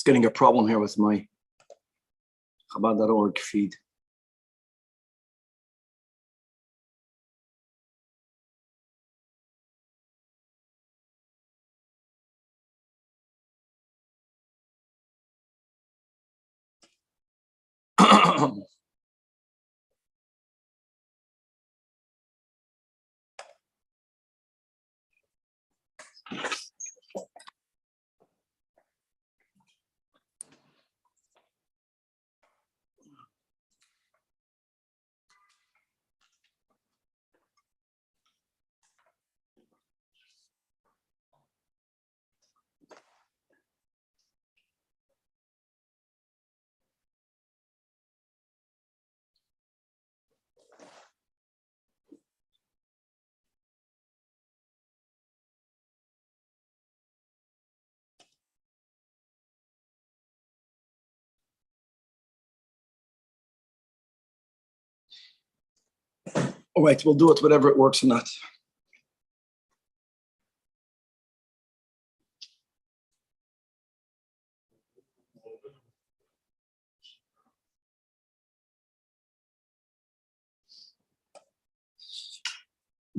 getting a problem here with my Chabad.org feed. All right, we'll do it whatever it works or not.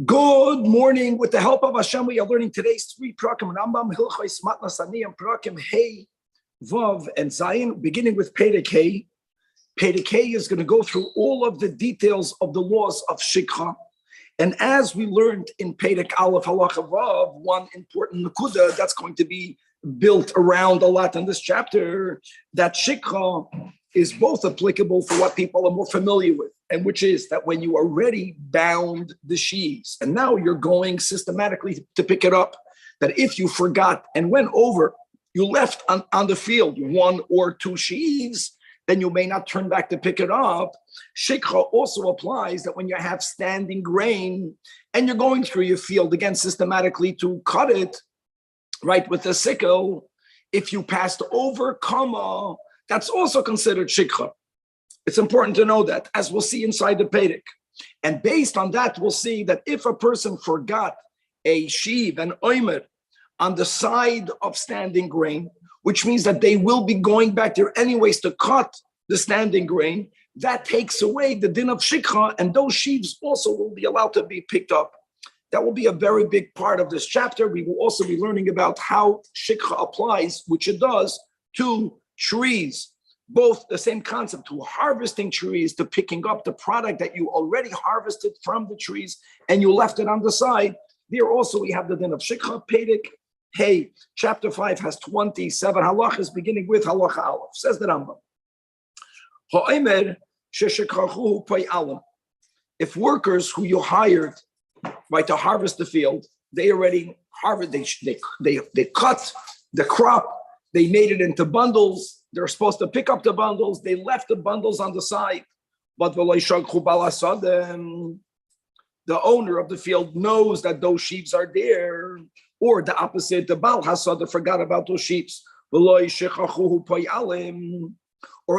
Good morning. With the help of Hashem, we are learning today's 3 prakim Rambam, Hilchos Matnas Aniyim, prakim Hey, Vav, and Zayin, beginning with Perek Hey. Perek Hey is going to go through all of the details of the laws of Shikha. And as we learned in Perek Aleph Halacha Vav, one important nakuda that's going to be built around a lot in this chapter, that Shikha is both applicable for what people are more familiar with, and which is that when you already bound the sheaves, and now you're going systematically to pick it up, that if you forgot and went over, you left on the field 1 or 2 sheaves, then you may not turn back to pick it up. Shikha also applies that when you have standing grain and you're going through your field, again, systematically to cut it, right, with a sickle, if you passed over comma, that's also considered shikha. It's important to know that, as we'll see inside the Perek. And based on that, we'll see that if a person forgot a sheave, an oimer, on the side of standing grain, which means that they will be going back there anyways to cut the standing grain, that takes away the din of shikha, and those sheaves also will be allowed to be picked up. That will be a very big part of this chapter. We will also be learning about how shikha applies, which it does, to trees. Both the same concept, to harvesting trees, to picking up the product that you already harvested from the trees and you left it on the side. There also we have the din of shikha. Perek Hey, chapter 5 has 27 halachas, beginning with halacha aleph. Says the Rambam. If workers who you hired, right, to harvest the field, they already harvest, they cut the crop, they made it into bundles. They're supposed to pick up the bundles. They left the bundles on the side. But the owner of the field knows that those sheaves are there. Or the opposite, the Baal Hasada forgot about those sheaves. Or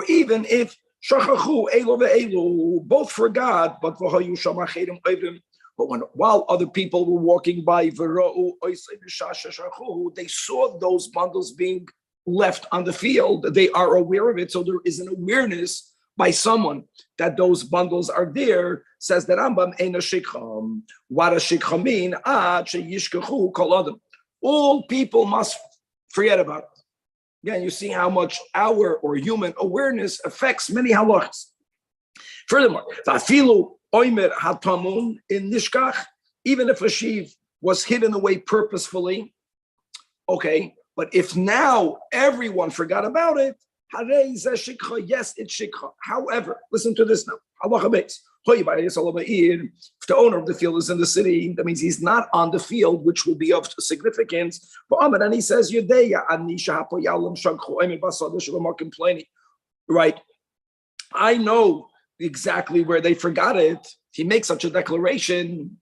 even if both forgot, but while other people were walking by, they saw those bundles being left on the field. They are aware of it, so there is an awareness by someone that those bundles are there. Says the Rambam, Eina Shikha. What does Shikha mean? All people must forget about it. Again, you see how much our or human awareness affects many halachas. Furthermore, oimer hatamun in nishkach, even if a sheaf was hidden away purposefully, okay, but if now everyone forgot about it, yes, it's shikha. However, listen to this now. If the owner of the field is in the city, that means he's not on the field, which will be of significance. And he says, right? I know exactly where they forgot it. He makes such a declaration.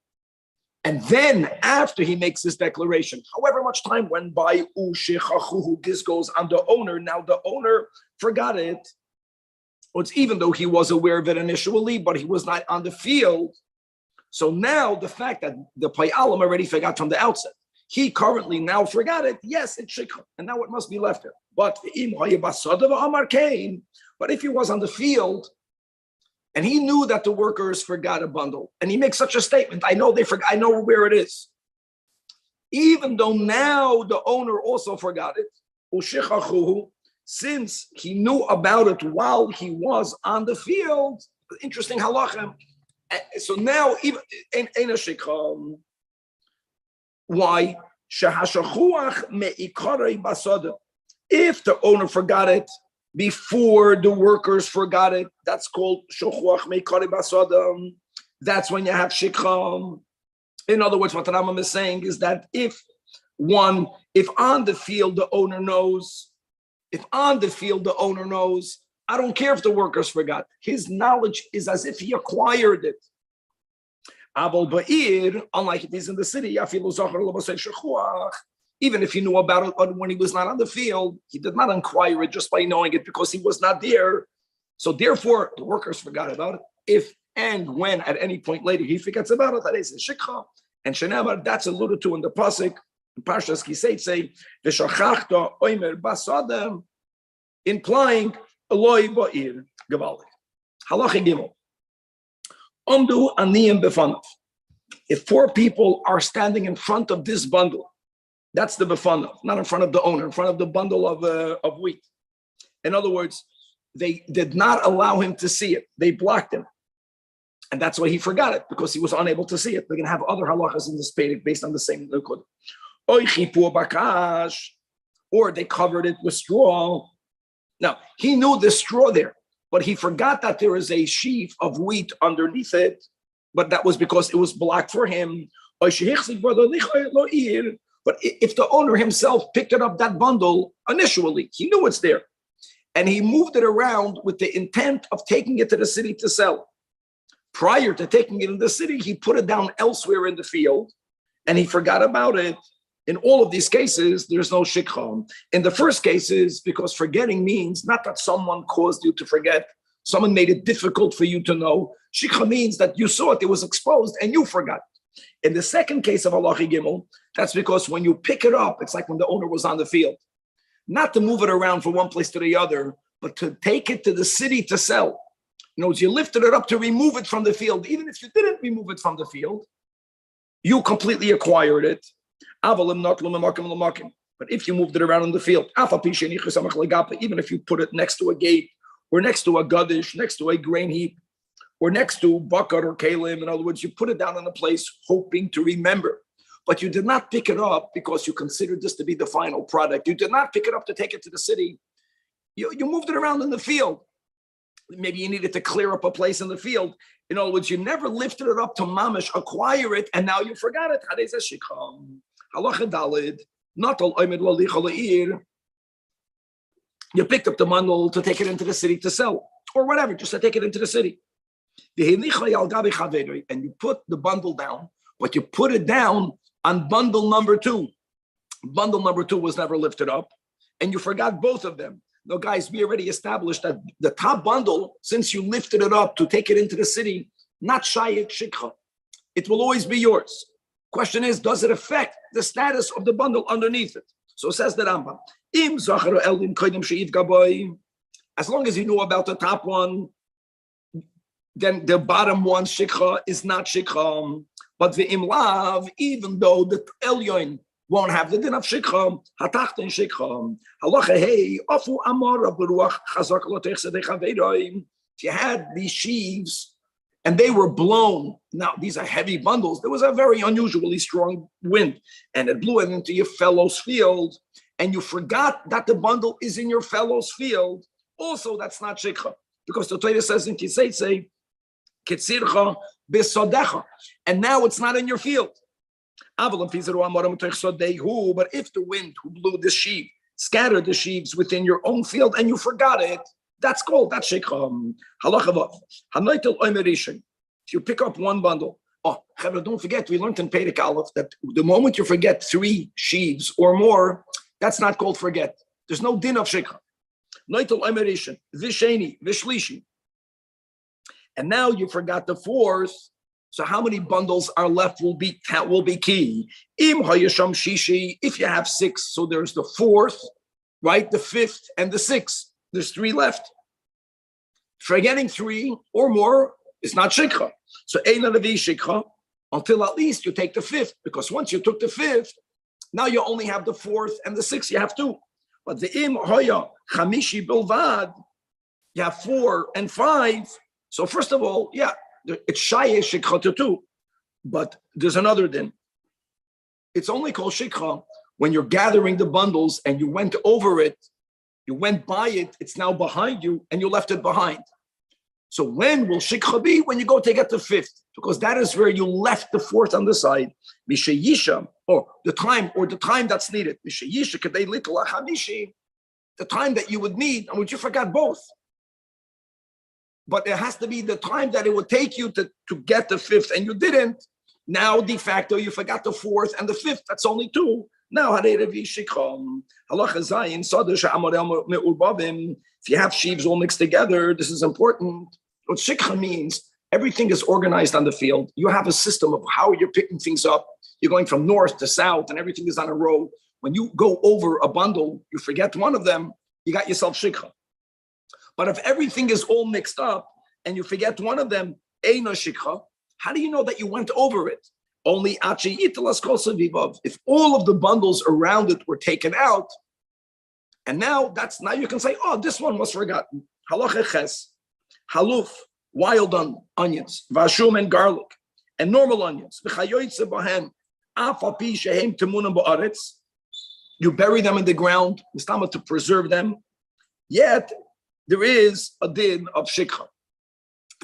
And then after he makes this declaration, however much time went by, this goes on the owner. Now the owner forgot it. It's even though he was aware of it initially, but he was not on the field. So now the fact that the Payalim already forgot from the outset, he currently now forgot it, yes, it's shikha, and now it must be left there. But if he was on the field and he knew that the workers forgot a bundle, and he makes such a statement, I know they forgot, I know where it is. Even though now the owner also forgot it, since he knew about it while he was on the field, interesting halacha. So now even in a shikha. Why? If the owner forgot it before the workers forgot it, that's called shochuach meikari basada. That's when you have shikha. In other words, what the Rambam is saying is that if on the field the owner knows, I don't care if the workers forgot. His knowledge is as if he acquired it. Abel Ba'ir, unlike it is in the city, even if he knew about it when he was not on the field, he did not acquire it just by knowing it because he was not there. So therefore, the workers forgot about it. If and when at any point later he forgets about it, that is a shikha. And shenevar, that's alluded to in the pasuk, in Parshas Kiseitze, v'shachachta oimer basadam, implying Eloi Ba'ir Gavalik. Halacha Gimel. Omdu aniyim befanav. If 4 people are standing in front of this bundle, that's the befanav, not in front of the owner, in front of the bundle of wheat. In other words, they did not allow him to see it. They blocked him. And that's why he forgot it, because he was unable to see it. We're going to have other halachas in this pedic based on the same likud. Or they covered it with straw. Now, he knew the straw there, but he forgot that there is a sheaf of wheat underneath it, but that was because it was blocked for him. But if the owner himself picked it up, that bundle, initially, he knew it's there, and he moved it around with the intent of taking it to the city to sell. Prior to taking it in the city, he put it down elsewhere in the field, and he forgot about it. In all of these cases, there's no shikha. In the first cases, because forgetting means not that someone caused you to forget, someone made it difficult for you to know. Shikha means that you saw it, it was exposed, and you forgot. In the second case of halacha gimel, that's because when you pick it up, it's like when the owner was on the field. Not to move it around from one place to the other, but to take it to the city to sell. You know, you lifted it up to remove it from the field. Even if you didn't remove it from the field, you completely acquired it. But if you moved it around in the field, even if you put it next to a gate, or next to a gadish, next to a grain heap, or next to bakar or kalim, in other words, you put it down in a place hoping to remember. But you did not pick it up because you considered this to be the final product. You did not pick it up to take it to the city. You moved it around in the field. Maybe you needed to clear up a place in the field. In other words, you never lifted it up to mamish, acquire it, and now you forgot it. Halacha dalid, not al oimed lalicha la'ir. You picked up the bundle to take it into the city to sell, or whatever, just to take it into the city. And you put the bundle down, but you put it down on bundle number 2. Bundle number 2 was never lifted up, and you forgot both of them. No, guys, we already established that the top bundle, since you lifted it up to take it into the city, not shayek shikha. It will always be yours. Question is, does it affect the status of the bundle underneath it? So says the Rambam. As long as you know about the top one, then the bottom one shikha is not shikha. But the imlav, even though the elyon won't have the din of shikha, hatachten shikha. Halacha hey, afu amar beruach chazak lotech sedei. If you had these sheaves and they were blown, now these are heavy bundles. There was a very unusually strong wind, and it blew it into your fellow's field, and you forgot that the bundle is in your fellow's field. Also, that's not shikha, because the Torah says in Kiseitze, ketzircha besodecha, and now it's not in your field. But if the wind who blew the sheaf scattered the sheaves within your own field and you forgot it, that's shikha. Halacha hanoitel oimerishin. If you pick up one bundle, don't forget, we learned in Perek Aleph that the moment you forget 3 sheaves or more, that's not called forget. There's no din of shikha. Noitel oimerishin, visheni, vishlishi. And now you forgot the 4th, So how many bundles are left will be key. If you have 6, so there's the 4th, right? The 5th and the 6th. There's 3 left. Forgetting 3 or more is not shikha. So Eina Levi shikha until at least you take the 5th, because once you took the 5th, now you only have the 4th and the 6th. You have 2. But the im hoya chamishi bilvad, you have 4 and 5. So first of all, yeah, it's shaye shikha to 2, but there's another din. It's only called shikha when you're gathering the bundles and you went over it, you went by it, it's now behind you, and you left it behind. So when will shikha be? When you go to get the 5th, because that is where you left the 4th on the side. Mishayisha, or the time that's needed. Mishayisha kadei litla hamishi, the time that you would need, and which you forgot both. But it has to be the time that it would take you to get the 5th, and you didn't. Now, de facto, you forgot the 4th and the 5th. That's only 2. Now, if you have sheaves all mixed together, this is important. What shikha means, everything is organized on the field. You have a system of how you're picking things up. You're going from north to south, and everything is on a row. When you go over a bundle, you forget one of them, you got yourself shikha. But if everything is all mixed up and you forget one of them, eino shikha, how do you know that you went over it? Only achi italas kol savivav. If all of the bundles around it were taken out, and now you can say, oh, this one was forgotten. Halacha ches, haluf, wild onions, vashum and garlic, and normal onions. You bury them in the ground, to preserve them. Yet there is a din of shikha.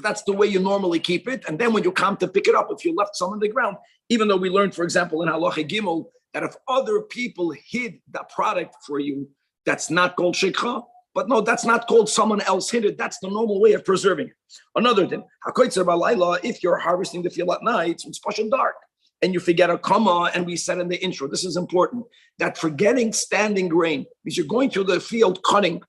That's the way you normally keep it. And then when you come to pick it up, if you left some on the ground, even though we learned, for example, in Halacha Gimel, that if other people hid the product for you, that's not called shikha. But no, that's not called someone else hid it. That's the normal way of preserving it. Another thing, if you're harvesting the field at night, it's pushing dark, and you forget a comma, and we said in the intro, this is important, that forgetting standing grain means you're going through the field cutting,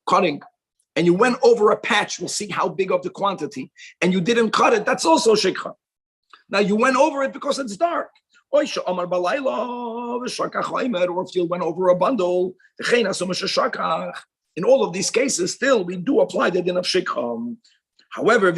and you went over a patch, we'll see how big of the quantity, and you didn't cut it, that's also shikha. Now you went over it because it's dark. Or if you went over a bundle, in all of these cases, still we do apply the din of shikha. However,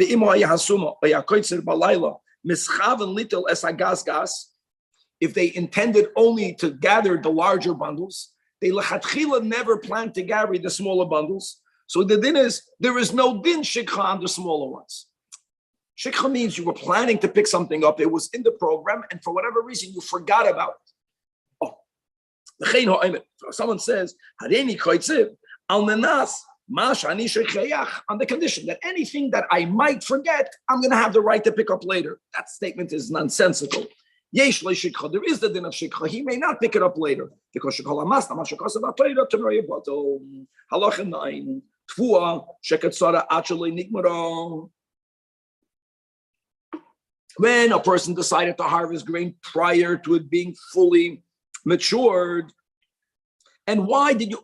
if they intended only to gather the larger bundles, they never planned to gather the smaller bundles. So the din is, there is no din shikha on the smaller ones. Shikha means you were planning to pick something up, it was in the program, and for whatever reason you forgot about it. Oh, someone says, on the condition that anything that I might forget, I'm going to have the right to pick up later. That statement is nonsensical. There is the din of shikha. He may not pick it up later because halacha 9. When a person decided to harvest grain prior to it being fully matured, and why did you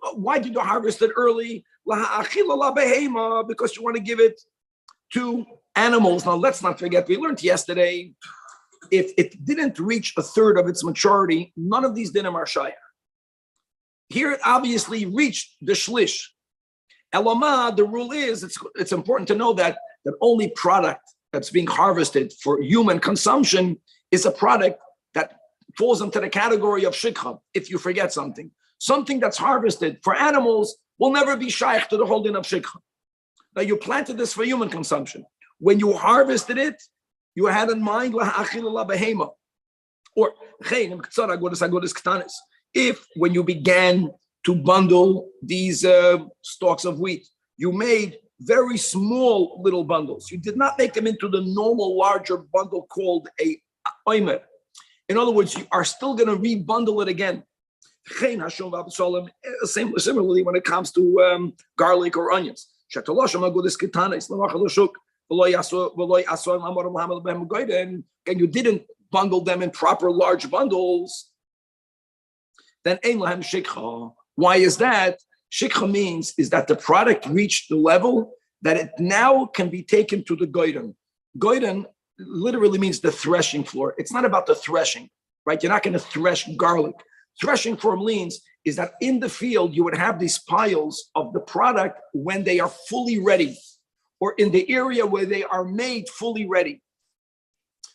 harvest it early? Because you want to give it to animals. Now let's not forget, we learned yesterday, if it didn't reach a third of its maturity, none of these dinim are shayach. Here it obviously reached the shlish. Elama, the rule is, it's important to know that the only product that's being harvested for human consumption is a product that falls into the category of shikha, if you forget something. Something that's harvested for animals will never be shaykh to the whole din of shikha. Now you planted this for human consumption. When you harvested it, you had in mind behema. Or if when you began to bundle these stalks of wheat, you made very small little bundles. You did not make them into the normal larger bundle called a oimer. In other words, you are still going to rebundle it again. Similarly, when it comes to garlic or onions. And you didn't bundle them in proper large bundles, then ein lahem shikha. Why is that? Shikha means is that the product reached the level that it now can be taken to the goyden. Goyden, literally means the threshing floor. It's not about the threshing, right? You're not going to thresh garlic. Threshing floor means is that in the field, you would have these piles of the product when they are fully ready, or in the area where they are made fully ready.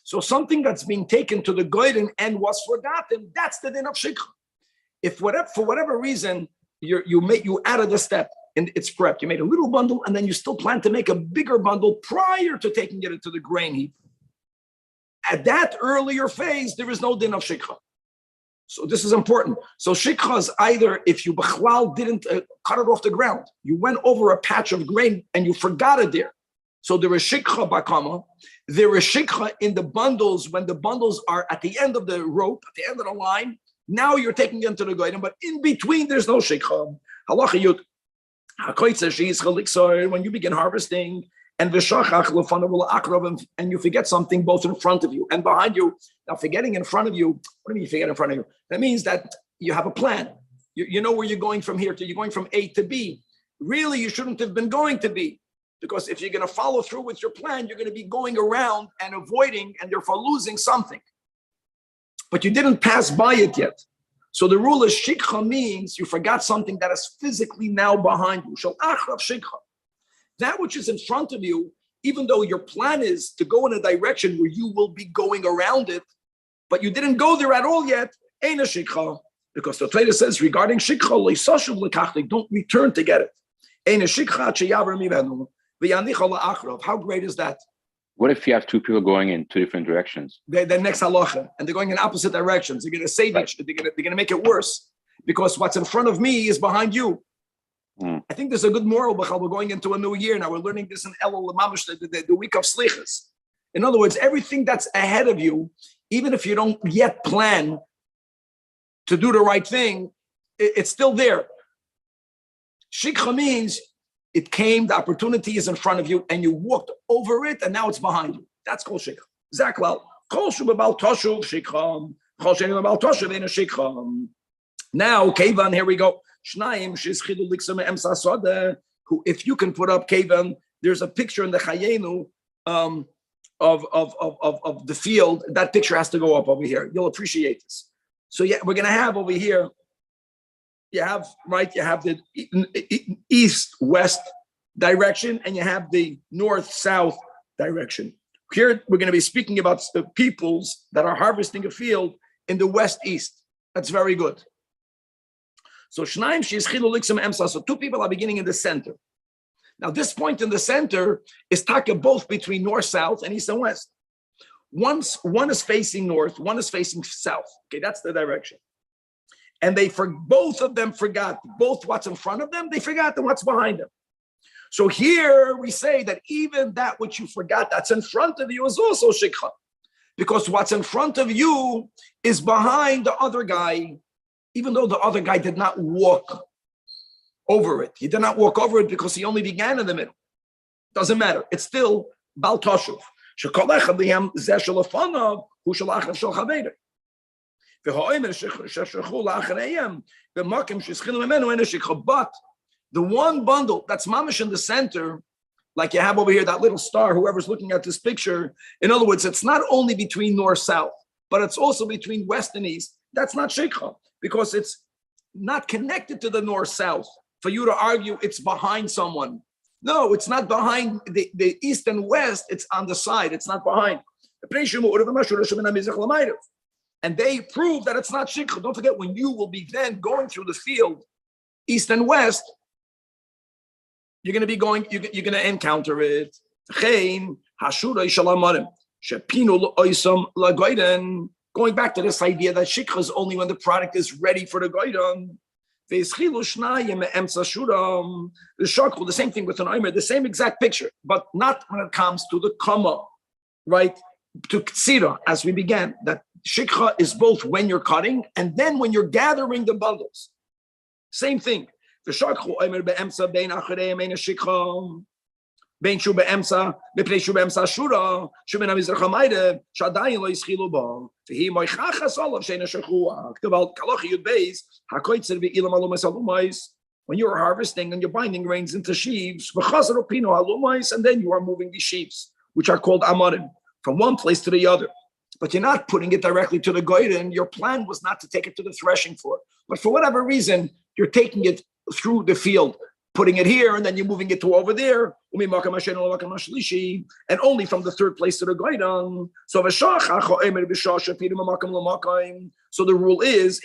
So something that's being taken to the goyden and was forgotten, that's the din of shikha. If for whatever reason, you added a step and it's prepped, you made a little bundle and then you still plan to make a bigger bundle prior to taking it into the grain heap. At that earlier phase, there is no din of shikha. So this is important. So shikha is either if you b'chlal didn't cut it off the ground, you went over a patch of grain and you forgot it there. So there is shikha bakama. There is shikha in the bundles when the bundles are at the end of the rope, at the end of the line. Now you're taking them to the goyim, but in between there's no shikha. Halacha yud. When you begin harvesting, and you forget something both in front of you and behind you. Now, forgetting in front of you, what do you mean you forget in front of you? That means that you have a plan. You know where you're going from here to, you're going from A to B. Really, you shouldn't have been going to B, because if you're going to follow through with your plan, you're going to be going around and avoiding and therefore losing something. But you didn't pass by it yet. So the rule is shikha means you forgot something that is physically now behind you. Shal achrav shikha. That which is in front of you, even though your plan is to go in a direction where you will be going around it, but you didn't go there at all yet, ain't a shikha. Because the Torah says regarding shikha, don't return to get it. Ain't a shikha. How great is that? What if you have two people going in two different directions? They're next halacha, and they're going in opposite directions. They're going to save it. They're going to make it worse, because what's in front of me is behind you. I think there's a good moral, Bachal. We're going into a new year now. We're learning this in Elul Mamash, the week of Slichas. In other words, everything that's ahead of you, even if you don't yet plan to do the right thing, it's still there. Shikha means it came, the opportunity is in front of you, and you walked over it, and now it's behind you. That's called shikha. Zaklal. Kol shubabal toshuv shikha. Kol shubabal toshuv ain't a shikha. Now, Kevan, here we go. Shnayim shizchidu liksam emsa soda. Who, if you can put up Kevan, there's a picture in the Chayenu of the field. That picture has to go up over here. You'll appreciate this. So yeah, we're gonna have over here. You have the east-west direction, and you have the north-south direction. Here, we're going to be speaking about the peoples that are harvesting a field in the west-east. That's very good. So, so two people are beginning in the center. Now, this point in the center is taka both between north-south and east and west. One is facing north, one is facing south. Okay, that's the direction. And both of them forgot both what's in front of them, they forgot what's behind them. So here we say that even that which you forgot that's in front of you is also shikha, because what's in front of you is behind the other guy, even though the other guy did not walk over it. He did not walk over it because he only began in the middle. Doesn't matter. It's still bal toshuv. But the one bundle that's mamish in the center, like you have over here, that little star, whoever's looking at this picture, in other words, it's not only between north-south, but it's also between west and east. That's not shikha, because it's not connected to the north-south. For you to argue it's behind someone. No, it's not behind the east and west, it's on the side, it's not behind. And they prove that it's not shikha. Don't forget, when you will be then going through the field, east and west, you're going to be going, you're going to encounter it. Going back to this idea that shikha is only when the product is ready for the goydon. The same thing with an omer, the same exact picture, but not when it comes to the kama, right? To ksira, as we began, that shikha is both when you're cutting and then when you're gathering the bundles. Same thing. The shakhu omer be'emsa bein achareim ein shikha bein shu be'emsa bepnei shu be'emsa shura shu ben hamizrach hamayde shadayin lo yischilu ba v'hi moichachas olav shein shakhu k'val kalochi yud beis hakoitzer ve'ilam alumais alumais. When you are harvesting and you're binding grains into sheaves, v'chazar opino alumais, and then you are moving these sheaves, which are called amarim. from one place to the other. But you're not putting it directly to the goyden. Your plan was not to take it to the threshing floor. But for whatever reason, you're taking it through the field, putting it here, and then you're moving it to over there. And only from the third place to the goyden. So the rule is,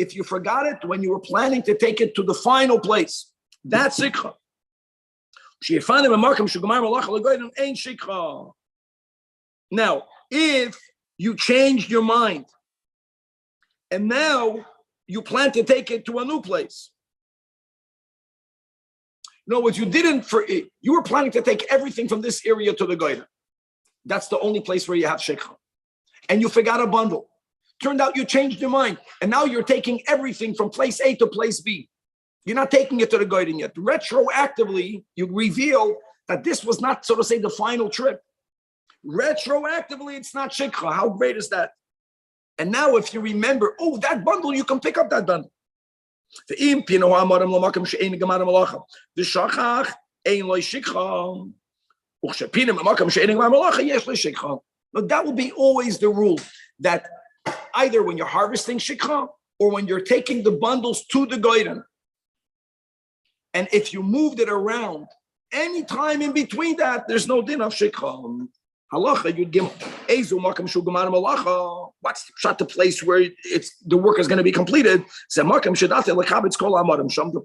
if you forgot it when you were planning to take it to the final place, that's sikha. Now, if you changed your mind and now you plan to take it to a new place, in other words, you were planning to take everything from this area to the goyden. That's the only place where you have shikha. And you forgot a bundle. Turned out you changed your mind, and now you're taking everything from place A to place B. You're not taking it to the goyden yet. Retroactively, you reveal that this was not, so to say, the final trip. Retroactively, it's not shikha. How great is that? And now if you remember, that bundle, you can pick up that bundle. But that will be always the rule, that either when you're harvesting shikha or when you're taking the bundles to the goyden, and if you moved it around any time in between that, there's no din of shikha. Halacha, you'd give ezu makam shu gemar malacha. What's the place where the work is going to be completed? The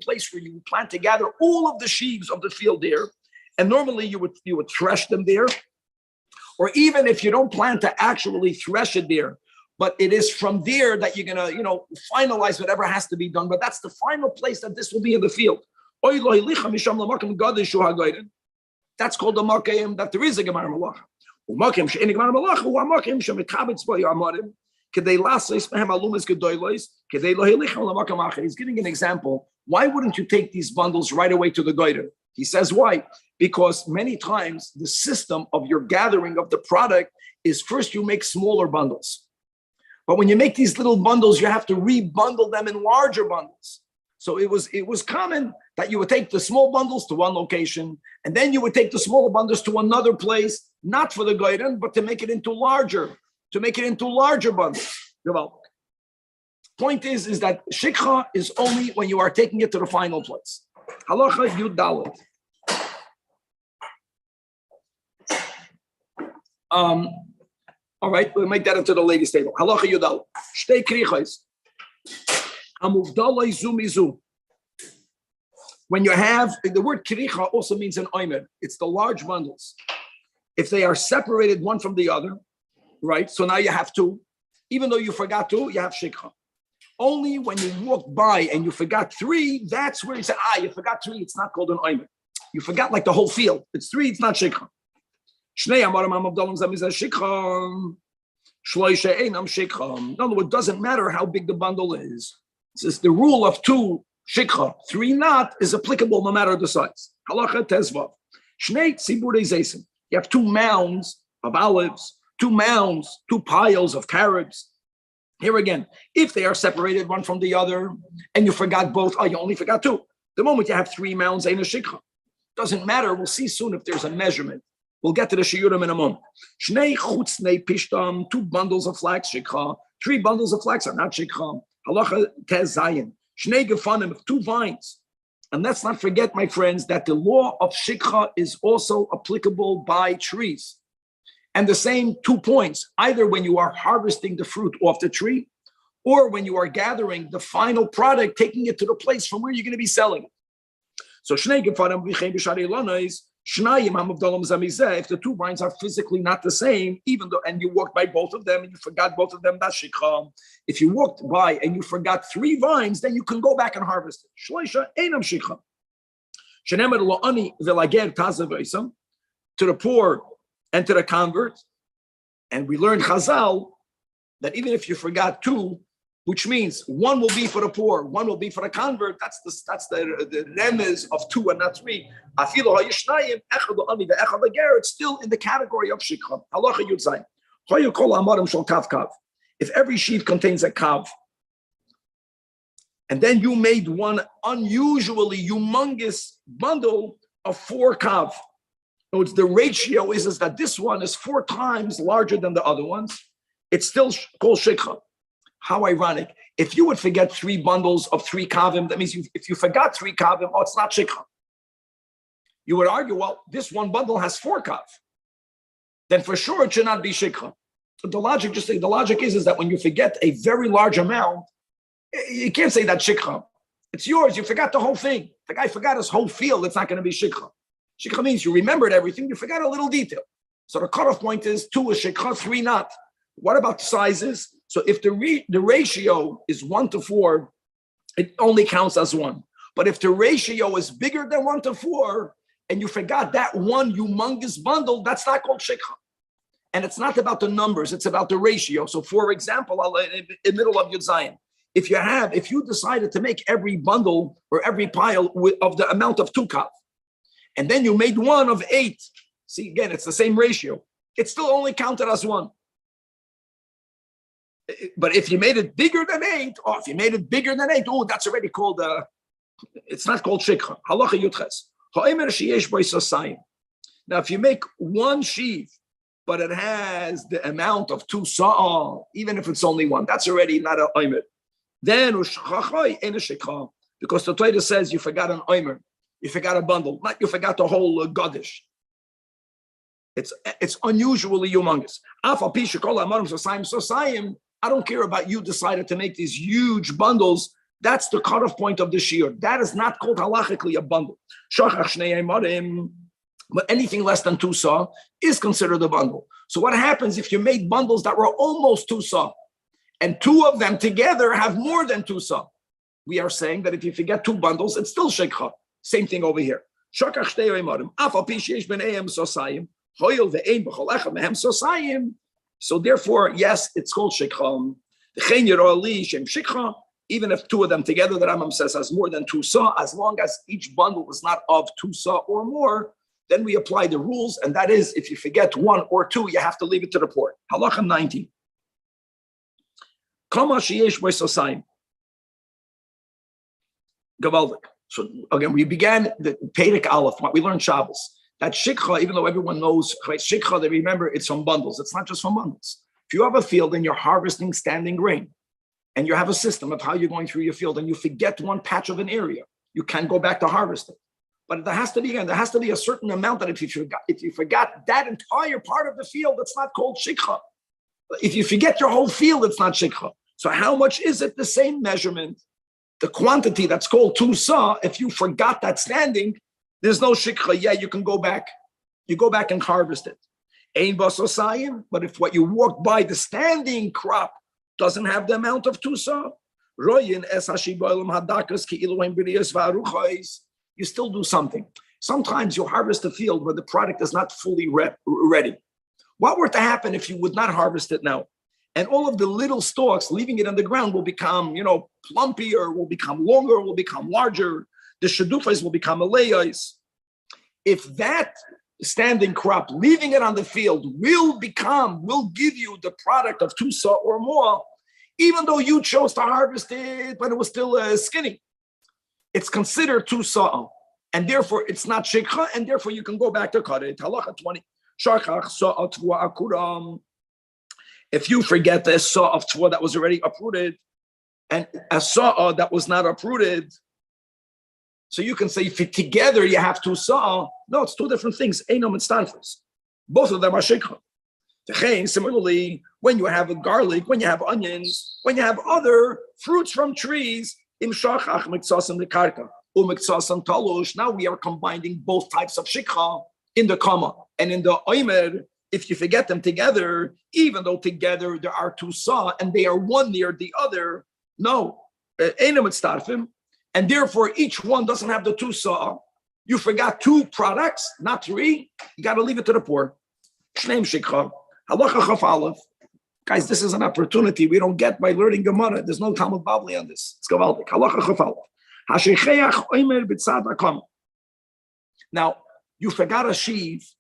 place where you plan to gather all of the sheaves of the field there, and normally you would thresh them there, or even if you don't plan to actually thresh it there, but it is from there that you're gonna, finalize whatever has to be done. But that's the final place that this will be in the field. That's called the makayim that there is a gemar malacha. He's giving an example. Why wouldn't you take these bundles right away to the goyden? He says why? Because many times the system of your gathering of the product is first you make smaller bundles. But when you make these little bundles, you have to rebundle them in larger bundles. So it was common that you would take the small bundles to one location, and then you would take the smaller bundles to another place, not for the goyden, but to make it into larger bundles. Point is that shikha is only when you are taking it to the final place. Halacha Yud Dalet. All right, we'll make that into the ladies' table. Halacha Yud Dalet. Shtei krichos. Amuvdalai zumizu. When you have, the word kricha also means an oimer. It's the large bundles. If they are separated one from the other, right? So now you have two. Even though you forgot two, you have shikha. Only when you walk by and you forgot three, that's where you say, you forgot three, it's not called an oimer. You forgot like the whole field. It's three, it's not shikha. Shnei amarim amavdalim zamiz shikha. Shloisha einam shikha. In other words, it doesn't matter how big the bundle is. It says the rule of two shikha, three not, is applicable no matter the size. Halacha tezvav. Shnei tziburei zeisim. You have two mounds of olives, two piles of carrots. Here again, if they are separated one from the other, and you forgot both, you only forgot two. The moment you have three mounds, ain't a shikha. Doesn't matter. We'll see soon if there's a measurement. We'll get to the shiurim in a moment. Shnei chutznej pishtam, two bundles of flax shikha. Three bundles of flax are not shikha. Halacha tez zayin. Shnei gefanim, two vines. And let's not forget, my friends, that the law of shikha is also applicable by trees. And the same 2 points, either when you are harvesting the fruit off the tree, or when you are gathering the final product, taking it to the place from where you're going to be selling it. So if the two vines are physically not the same, even though, and you walked by both of them and you forgot both of them, that's shikha. If you walked by and you forgot three vines, then you can go back and harvest it. Shloisha einam shikha. To the poor and to the convert. And we learned Chazal that even if you forgot two, which means one will be for the poor, one will be for the convert, that's the remez of two and not three. It's still in the category of shikha. Halacha Yud Zayin. If every sheaf contains a kav, and then you made one unusually humongous bundle of 4 kav, No, it's the ratio is that this one is 4 times larger than the other ones. It's still called shikha. How ironic. If you would forget 3 bundles of 3 kavim, that means if you forgot 3 kavim, oh, it's not shikha. You would argue, well, this one bundle has 4 kav. Then for sure it should not be shikha. The logic is that when you forget a very large amount, you can't say that shikha. It's yours. You forgot the whole thing. The guy forgot his whole field. It's not going to be shikha. Shikha means you remembered everything. You forgot a little detail. So the cutoff point is 2 is shikha, 3 not. What about the sizes? So if the ratio is 1 to 4, it only counts as 1. But if the ratio is bigger than 1 to 4, and you forgot that one humongous bundle, that's not called shikha. And it's not about the numbers, it's about the ratio. So for example, in the middle of Yud Zayin, if you decided to make every bundle or every pile of the amount of 2 kav, and then you made one of 8, see again, it's the same ratio. It's still only counted as 1. But if you made it bigger than 8, oh, that's already called, it's not called shikha. Halacha yutches. Now, if you make one sheaf, but it has the amount of 2 sa'ah, even if it's only 1, that's already not an oimer. Then, because the Torah says you forgot an oimer, you forgot a bundle, not you forgot the whole godish. It's unusually humongous. I don't care about you decided to make these huge bundles. That's the cutoff point of the shiur. That is not called halachically a bundle. But anything less than 2 saw is considered a bundle. So what happens if you made bundles that were almost 2 saw, and 2 of them together have more than 2 saw? We are saying that if you forget 2 bundles, it's still shekha. Same thing over here. So therefore, yes, it's called shekha. Even if 2 of them together, the Rambam says, has more than 2 saw, as long as each bundle is not of 2 saw or more, then we apply the rules, and that is, if you forget 1 or 2, you have to leave it to the poor. Halacha 19. Gavaldik. So again, we began the Perek Aleph, what we learned Shabbos. That shikha, even though everyone knows shikha, they remember it's from bundles. It's not just from bundles. If you have a field and you're harvesting standing grain, and you have a system of how you're going through your field, and you forget one patch of an area, you can go back to harvest it. But there has to be a certain amount that if you forgot that entire part of the field, it's not called shikha. If you forget your whole field, it's not shikha. So how much is it? The same measurement, the quantity that's called 2 saw. If you forgot that standing, there's no shikha. Yeah, you can go back. You go back and harvest it. Ein basosayim. But if what you walked by, the standing crop, doesn't have the amount of 2 saw, royin es hashibolim hadakas ki iluim b'riyos v'aruchos. You still do something. Sometimes you harvest a field where the product is not fully ready. What were to happen if you would not harvest it now? And all of the little stalks, leaving it on the ground, will become, plumpier, will become longer, will become larger. The shadufas will become alayas. If that standing crop, leaving it on the field, will give you the product of 2 saw or more, even though you chose to harvest it, but it was still skinny. It's considered 2 saw, and therefore it's not shikha, and therefore you can go back to cut it. Halacha 20. If you forget the saw of tvua that was already uprooted, and a saw that was not uprooted, so you can say if together you have 2 saw. No, it's 2 different things. Einom and starfers. Both of them are shikha. Similarly, when you have a garlic, when you have onions, when you have other fruits from trees, now we are combining both types of shikha in the kama. And in the oimer, if you forget them together, even though together there are 2 saw and they are one near the other, no. And therefore each one doesn't have the 2 saw. You forgot 2 products, not 3. You got to leave it to the poor. Shneim shikha. Halacha chaf aleph. Guys, this is an opportunity we don't get by learning Gemara. There's no Talmud Bavli on this. It's gavaldik. Halacha chaf aleph. Hashecheach oimer b'tzad hakama. Now, you forgot a sheaf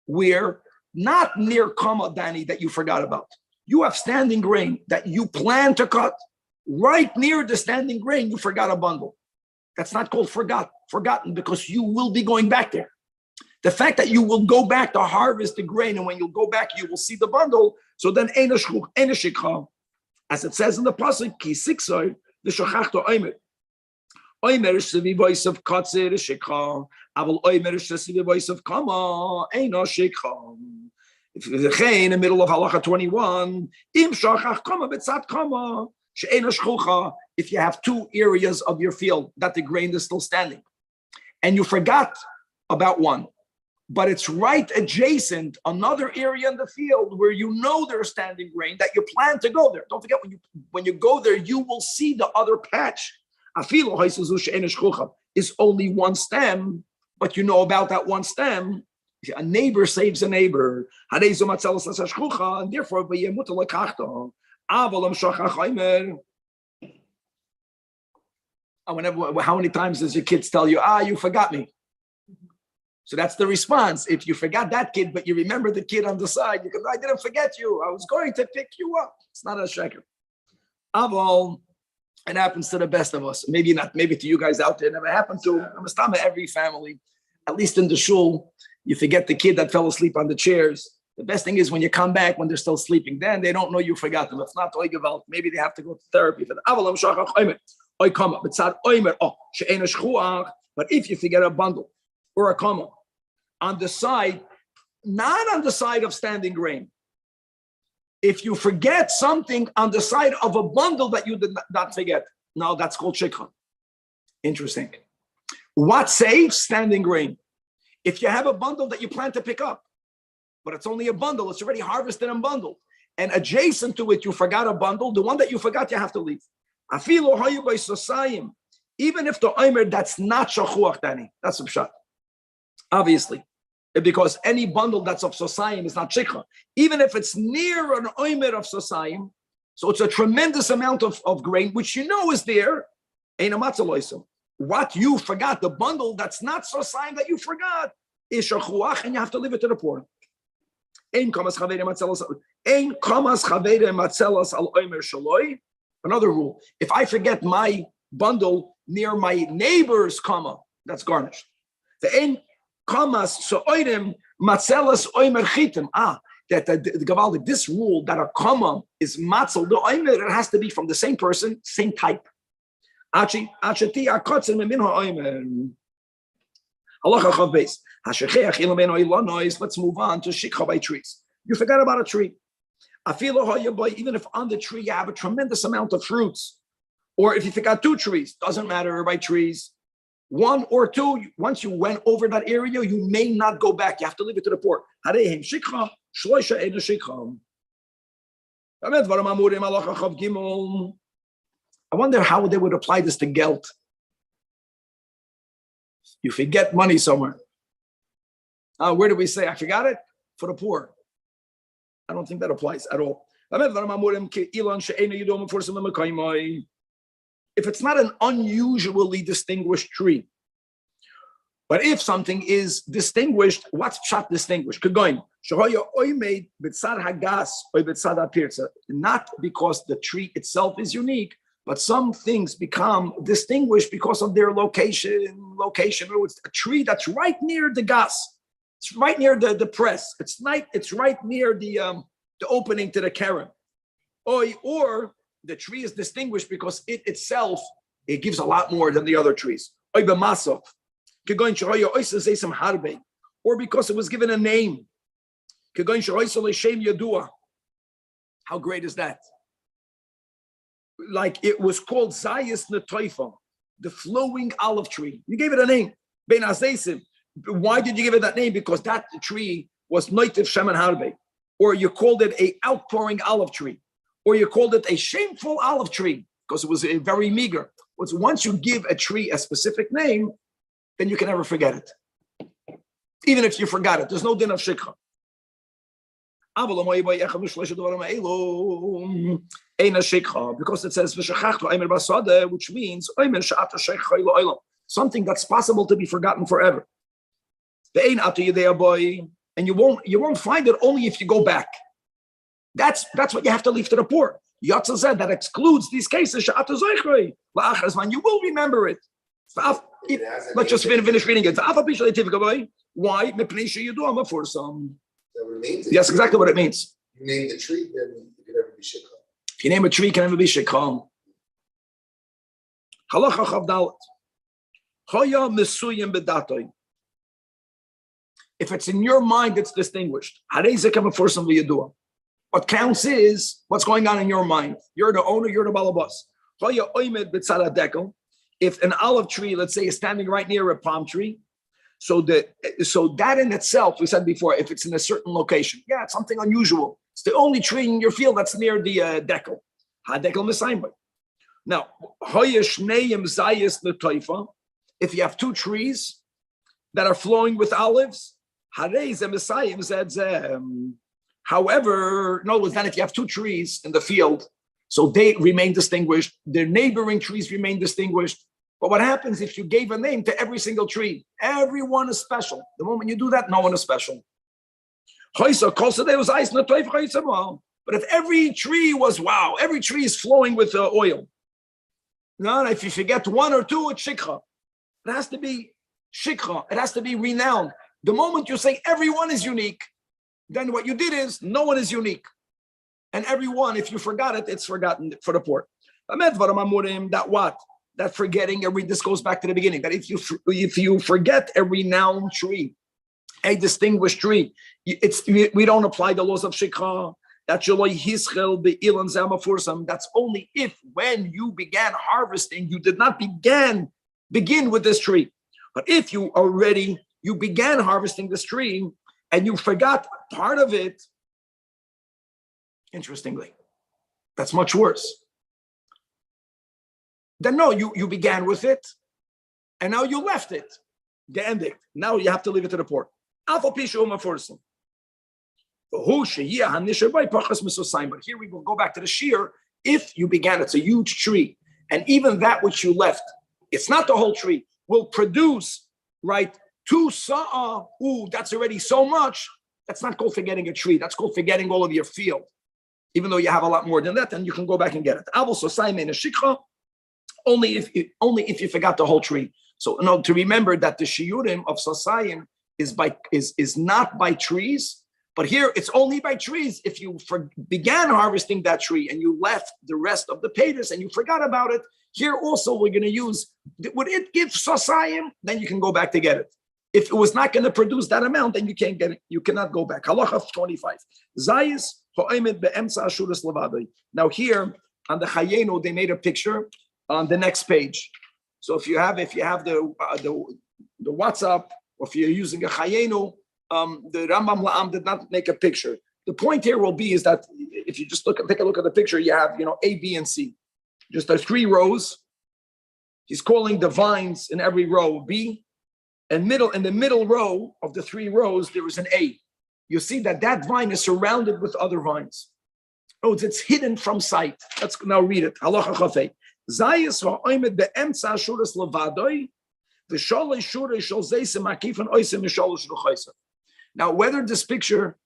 where not near kama, Danny, that you forgot about. You have standing grain that you plan to cut. Right near the standing grain, you forgot a bundle. That's not called forgotten because you will be going back there. The fact that you will go back to harvest the grain, and when you'll go back, you will see the bundle. So then, as it says in the pasuk, ki siksoy the shochachto oimer. Oimer is the voice of katzir shikha. Aval oimer is the voice of kama. Eino shikha. If in the middle of halacha 21, im shochach kama betzat kama she'eino shchucha. If you have two areas of your field that the grain is still standing, and you forgot about one, but it's right adjacent another area in the field where you know there's standing grain that you plan to go there. Don't forget, when you go there, you will see the other patch. Is only one stem, but you know about that one stem. A neighbor saves a neighbor, and therefore how many times does your kids tell you, you forgot me? So that's the response. If you forgot that kid, but you remember the kid on the side, you can, I didn't forget you. I was going to pick you up. It's not a sheker. Aval, it happens to the best of us. Maybe not, maybe to you guys out there, it never happened to every family, at least in the shul. You forget the kid that fell asleep on the chairs. The best thing is when you come back when they're still sleeping, then they don't know you forgot them. If not, maybe they have to go to therapy for that. But if you forget a bundle or a comma on the side, not on the side of standing grain, if you forget something on the side of a bundle that you did not forget, now that's called shikha. Interesting. What saves standing grain? If you have a bundle that you plan to pick up, but it's only a bundle, it's already harvested and bundled, and adjacent to it you forgot a bundle, the one that you forgot you have to leave. Even if the omer that's not shachuach, Danny, that's a pshat. Obviously, because any bundle that's of sosayim is not shikha. Even if it's near an omer of sosayim, so it's a tremendous amount of grain, which you know is there, ain't a matzaloisim. What you forgot, the bundle that's not sosayim that you forgot, is shachuach, and you have to leave it to the poor. Another rule: if I forget my bundle near my neighbor's comma, that's garnished. The ein kamas so'oidim matzelas oimer chitim. That the gavaldik, this rule that a comma is matzel the oimer, it has to be from the same person, same type. Achati akotzim min ha'oimer. Halacha chav beis. Hashecheach ilamen oilonois. Let's move on to shikha by trees. You forgot about a tree. Even if on the tree you have a tremendous amount of fruits, or if you forgot two trees, doesn't matter by trees, one or two, once you went over that area, you may not go back. You have to leave it to the poor. I wonder how they would apply this to geld. You forget money somewhere. Where do we say, I forgot it? For the poor. I don't think that applies at all. If it's not an unusually distinguished tree, but if something is distinguished, what's pshat distinguished? Not because the tree itself is unique, but some things become distinguished because of their location. It's a tree that's right near the gas. It's right near the press. It's right near the opening to the keren. Or the tree is distinguished because it itself, it gives a lot more than the other trees. Or because it was given a name. How great is that? Like it was called Zayis Netoifa, the flowing olive tree. You gave it a name. Ben Azesim. Why did you give it that name? Because that tree was Noitiv Shemen Harbe. Or you called it a outpouring olive tree. Or you called it a shameful olive tree because it was very meager. Once you give a tree a specific name, then you can never forget it. Even if you forgot it, there's no din of shikha. Because it says, which means something that's possible to be forgotten forever. And you won't find it only if you go back. That's what you have to leave to the poor. Yatza said that excludes these cases. You will remember it. Let's just finish reading it. Why? For some. That remains. Yes, exactly what it means. You name the tree, then it can never be shikha. If you name a tree, it can never be shikha. Halacha chav dalet. Chaya mesuyim bedatoi. If it's in your mind, it's distinguished. What counts is what's going on in your mind. You're the owner, you're the balabas. If an olive tree, let's say, is standing right near a palm tree, so that in itself, we said before, if it's in a certain location, it's something unusual. It's the only tree in your field that's near the dekel. Now, if you have two trees that are flowing with olives, however, in other words, then if you have two trees in the field, so they remain distinguished, their neighboring trees remain distinguished. But what happens if you gave a name to every single tree? Everyone is special. The moment you do that, no one is special. But if every tree was, wow, every tree is flowing with oil. No, if you forget one or two, it's shikha. It has to be shikha. It has to be renowned. The moment you say everyone is unique, then what you did is no one is unique. And everyone, if you forgot it, it's forgotten for the poor. That what? That forgetting, this goes back to the beginning, that if you forget a renowned tree, a distinguished tree, we don't apply the laws of shikha. That's only if when you began harvesting, you did not begin with this tree. But if you began harvesting this tree and you forgot part of it, interestingly, that's much worse. Then no, you began with it, and now you left it. The ending. Now you have to leave it to the poor. But here we will go back to the shear. If you began, it's a huge tree, and even that which you left, it's not the whole tree, will produce, right, 2 sa'ah. Ooh, that's already so much. That's not called forgetting a tree. That's called forgetting all of your field. Even though you have a lot more than that, then you can go back and get it. Only if you forgot the whole tree. So to remember that the shiurim of sasayim is not by trees, but here it's only by trees. If you began harvesting that tree and you left the rest of the paytas and you forgot about it, here also we're going to use, would it give sasayim? Then you can go back to get it. If it was not going to produce that amount, then you can't get it. You cannot go back. Halacha 25. Zayis ho'emet be'emtza ashuras levadai. Now here on the Chayenu, they made a picture on the next page. So if you have the WhatsApp, or if you're using a Chayenu, the Rambam La'am did not make a picture. The point here will be is that if you just take a look at the picture, you have A, B, and C. Just there's 3 rows. He's calling the vines in every row B, and in the middle row of the 3 rows there is an A. You see that vine is surrounded with other vines. Oh, it's hidden from sight. Let's now read it. Halacha chafei. Zayis ha'oimed be'emtza ashuras levadoi v'sholei shurei shel zeisim akifan oisim v'sholosh l'choysa. Now, whether this picture,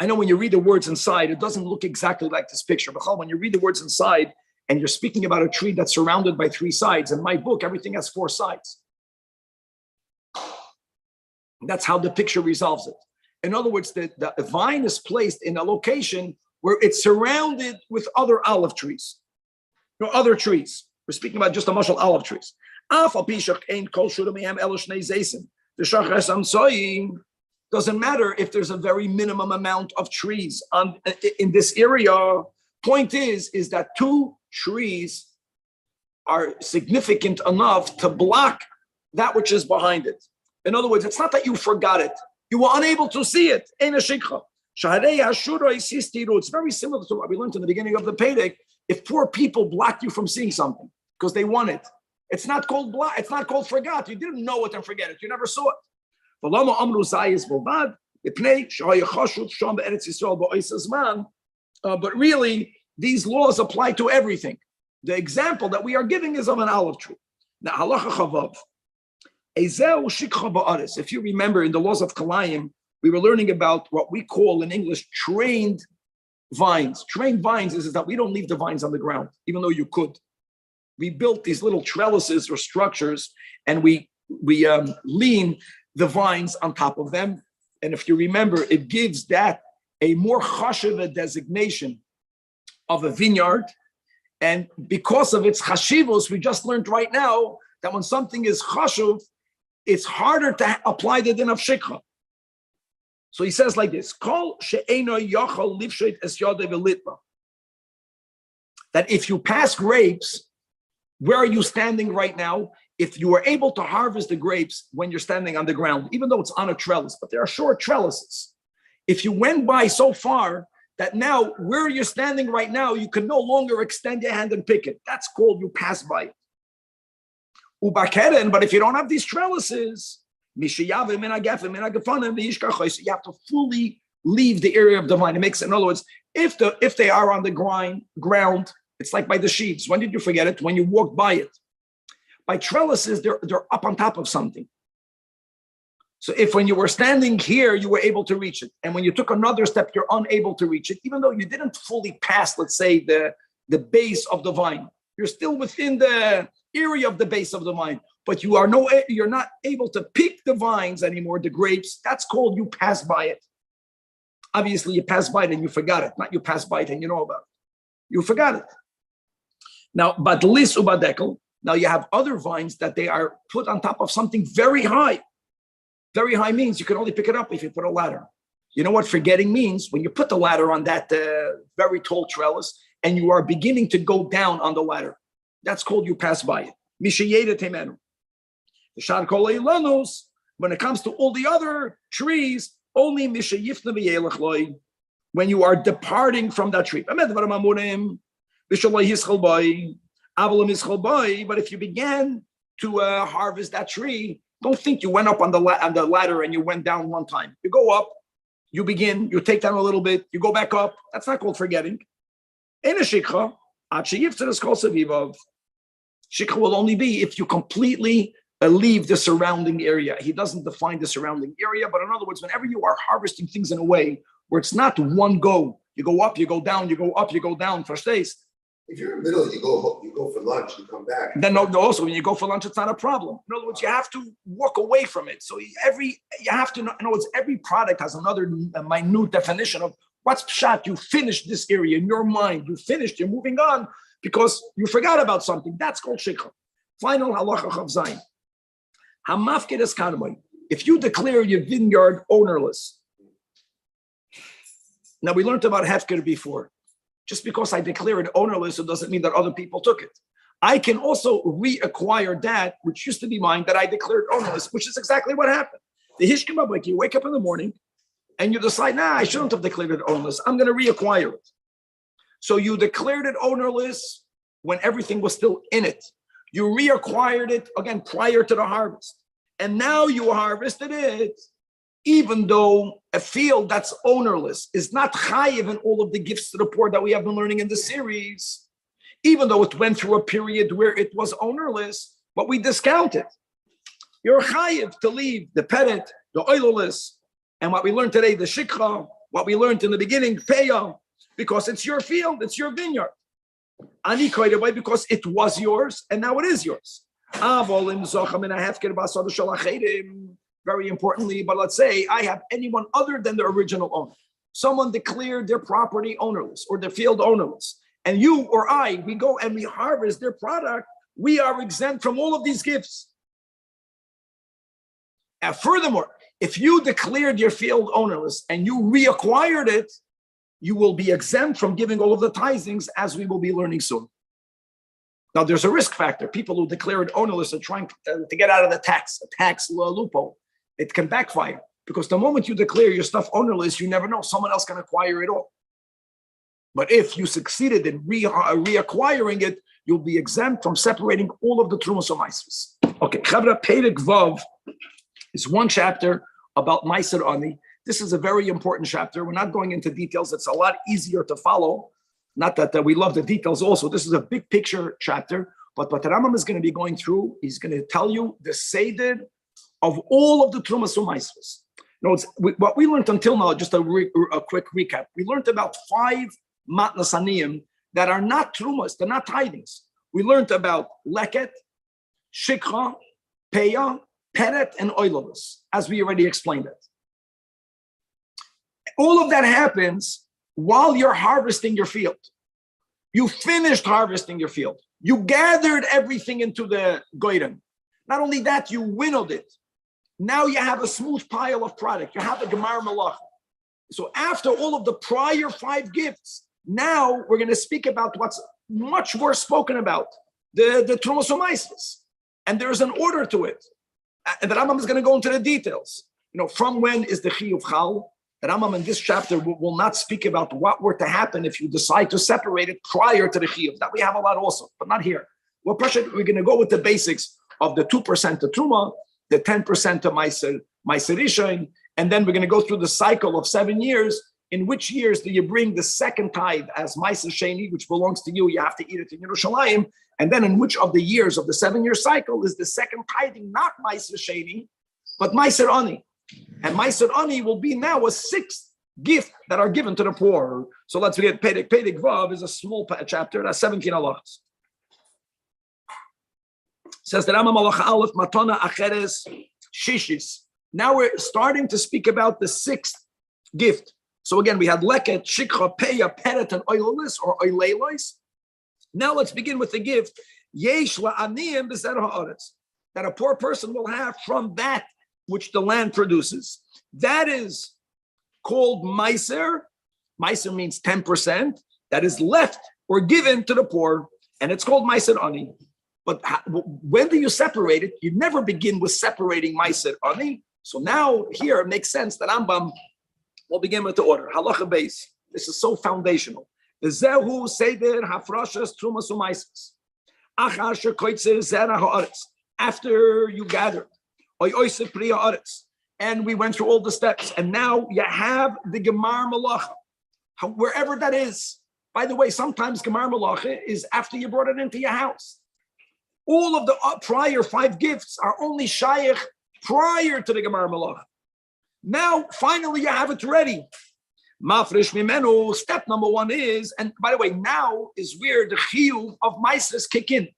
I know when you read the words inside, it doesn't look exactly like this picture. But when you read the words inside and you're speaking about a tree that's surrounded by 3 sides, in my book, everything has 4 sides. That's how the picture resolves it. In other words, the vine is placed in a location where it's surrounded with other olive trees. Other trees. We're speaking about just a mashal olive trees. Doesn't matter if there's a very minimum amount of trees in this area. Point is that 2 trees are significant enough to block that which is behind it. In other words, it's not that you forgot it. You were unable to see it. It's very similar to what we learned in the beginning of the Pedic. If 4 people blocked you from seeing something because they want it, it's not called block. It's not called forgot. You didn't know it and forget it. You never saw it. But really, these laws apply to everything. The example that we are giving is of an olive tree. Now, halacha chavav. If you remember in the laws of Kalayim, we were learning about what we call in English trained vines. Trained vines is that we don't leave the vines on the ground, even though you could. We built these little trellises or structures, and we lean the vines on top of them. And if you remember, it gives that a more chashuv designation of a vineyard. And because of its chashivos, we just learned right now that when something is chashuv, it's harder to apply the din of shikha. So he says like this: Kol she'eno yochol livshet es yodei v'litba. That if you pass grapes, where are you standing right now? If you are able to harvest the grapes when you're standing on the ground, even though it's on a trellis, but there are short trellises. If you went by so far that now where you're standing right now, you can no longer extend your hand and pick it. That's called you pass by it. Ubakeren, but if you don't have these trellises, you have to fully leave the area of the vine. It makes, in other words, if they are on the ground, it's like by the sheaves. When did you forget it? When you walked by it. By trellises, they're up on top of something. So if when you were standing here, you were able to reach it, and when you took another step, you're unable to reach it, even though you didn't fully pass, let's say, the base of the vine. You're still within the area of the base of the vine, but you're not able to pick the vines anymore, the grapes. That's called you pass by it. Obviously, you pass by it and you forgot it, not you pass by it and you know about it. You forgot it. Now, badlis ubadekel. Now you have other vines that they are put on top of something very high. Very high means you can only pick it up if you put a ladder. You know what forgetting means? When you put the ladder on that very tall trellis and you are beginning to go down on the ladder, that's called you pass by it. When it comes to all the other trees, only when you are departing from that tree. But if you began to harvest that tree, don't think you went up on the ladder and you went down one time. You go up, you begin, you take down a little bit, you go back up. That's not called forgetting. Shikha will only be if you completely leave the surrounding area. He doesn't define the surrounding area, but in other words, whenever you are harvesting things in a way where it's not one go, you go up, you go down, you go up, you go down for stays. If you're in the middle, you go for lunch, you come back. Then also when you go for lunch, it's not a problem. In other words, you have to walk away from it. So you have to know, in other words, every product has another minute definition of what's pshat. You finished this area in your mind. You finished, you're moving on because you forgot about something. That's called shikha. Final halacha of zayin. Hamafkid es kanamai. If you declare your vineyard ownerless. Now we learned about hefker before. Just because I declare it ownerless, it doesn't mean that other people took it. I can also reacquire that which used to be mine that I declared ownerless, which is exactly what happened. The hishkim like you wake up in the morning and you decide, I shouldn't have declared it ownerless. I'm going to reacquire it. So you declared it ownerless when everything was still in it. You reacquired it again prior to the harvest. And now you harvested it. Even though a field that's ownerless is not chayiv in all of the gifts to the poor that we have been learning in the series, even though it went through a period where it was ownerless, but we discount it. You're chayiv to leave the peret, the oiloless, and what we learned today, the shikha, what we learned in the beginning, peya, because it's your field, it's your vineyard. Ani koydevay, because it was yours and now it is yours. Very importantly, but let's say I have anyone other than the original owner. Someone declared their property ownerless or their field ownerless. And you or I, we go and we harvest their product. We are exempt from all of these gifts. And furthermore, if you declared your field ownerless and you reacquired it, you will be exempt from giving all of the tithings, as we will be learning soon. Now, there's a risk factor. People who declare it ownerless are trying to get out of the tax loophole. It can backfire because the moment you declare your stuff ownerless, you never know. Someone else can acquire it all. But if you succeeded in reacquiring it, you'll be exempt from separating all of the Trumas or Maisers. Okay, Chavra Perek Vav is one chapter about Maiser Ani. This is a very important chapter. We're not going into details. It's a lot easier to follow. Not that we love the details also. This is a big picture chapter. But what the Rambam is going to be going through, he's going to tell you the Seder of all of the Trumas Umaisvus. What we learned until now, just a quick recap. We learned about 5 Matnas Aniyim that are not Trumas, they're not tithings. We learned about Leket, Shikha, Peya, peret and oilolus, as we already explained it. All of that happens while you're harvesting your field. You finished harvesting your field. You gathered everything into the goyren. Not only that, you winnowed it. Now you have a smooth pile of product. You have a gemar malach. So after all of the prior 5 gifts, now we're going to speak about what's much more spoken about, the Trumos Umaisis. And there's an order to it. And the Rambam is going to go into the details. From when is the Chiyuv Chal? The Rambam in this chapter will not speak about what were to happen if you decide to separate it prior to the Chiyuv. That we have a lot also, but not here. We're going to go with the basics of the 2% to Truma, the 10% to Meiser Rishon, and then we're going to go through the cycle of 7 years. In which years do you bring the second tithe as Meiser Sheni, which belongs to you? You have to eat it in Yerushalayim. And then in which of the years of the 7-year cycle is the second tithing not Meiser Sheni, but Meiser Ani? And Meiser Ani will be now a 6th gift that are given to the poor. So let's read Pedig. Pedig Vav is a small chapter, that's 17 halachas. Says the Rambam Halacha Aleph, Matana Acheres Shishis. Now we're starting to speak about the 6th gift. So again, we had leket, shikha, peya, peret, and oilolis or oilelois. Now let's begin with the gift. Yesh la'aniyim b'zer ha'aretz, that a poor person will have from that which the land produces. That is called meiser. Meiser means 10%. That is left or given to the poor, and it's called meiser ani. But when do you separate it? You never begin with separating meiser ani. So now here it makes sense that Rambam will begin with the order. Halacha base. This is so foundational. The zehu seder hafrashas trumas umaises. Achar shekoitzer zera haaretz. After you gathered, oy oisef priya haaretz, and we went through all the steps, and now you have the gemar malacha, wherever that is. By the way, sometimes gemar malacha is after you brought it into your house. All of the prior 5 gifts are only shayach prior to the gemar malacha. Now, finally, you have it ready. Mafresh mimenu, step number 1 is, and by the way, now is where the chiyuv of meises kick in.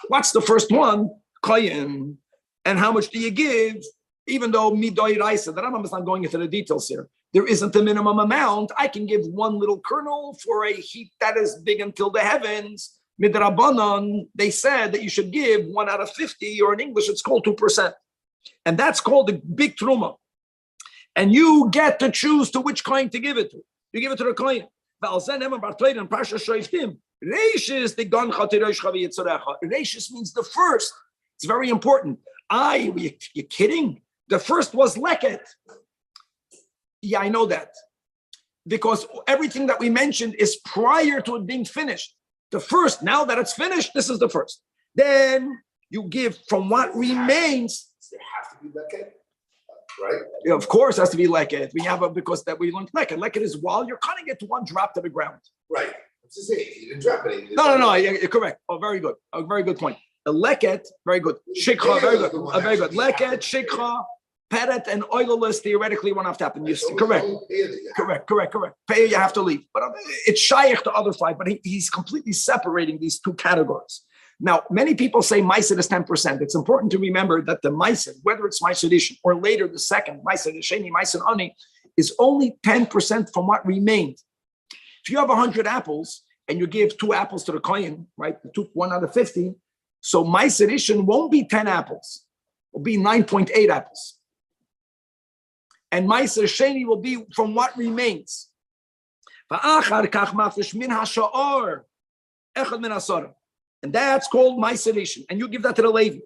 What's the first one? Koyin. And how much do you give? Even though midoi raisa, the Rambam is not going into the details here. There isn't a minimum amount. I can give 1 little kernel for a heap that is big until the heavens. Midrabanan, they said that you should give 1 out of 50, or in English, it's called 2%. And that's called the big truma. And you get to choose to which coin to give it to. You give it to the coin. Reishis means the first. It's very important. You kidding? The first was leket. Yeah, I know that. Because everything that we mentioned is prior to it being finished. The first, now that it's finished, this is the first. Then you give from what remains. Does it have to be leket? Right? Yeah, of course, it has to be leket. We have because that we learned leket. Leket is while you're cutting it to 1 drop to the ground. Right. What's to say? You didn't drop it. No. You're correct. Oh, very good. A very good point. The leket, very good. Shikha, very good. Very good. Leket, shikha, peret, and oiloless theoretically won't have to happen. Correct. Pay, you have to leave. But it's shaykh to other 5, but he's completely separating these 2 categories. Now, many people say Meiser is 10%. It's important to remember that the Meiser, whether it's Meiser Rishon or later the second, Meiser Sheni, Meiser Ani, is only 10% from what remained. If you have 100 apples and you give 2 apples to the kohen, right? 1 out of 50. So Meiser Rishon won't be 10 apples. It will be 9.8 apples. And Meiser Sheni will be from what remains. And that's called Meiser Rishon. And you give that to the Levi.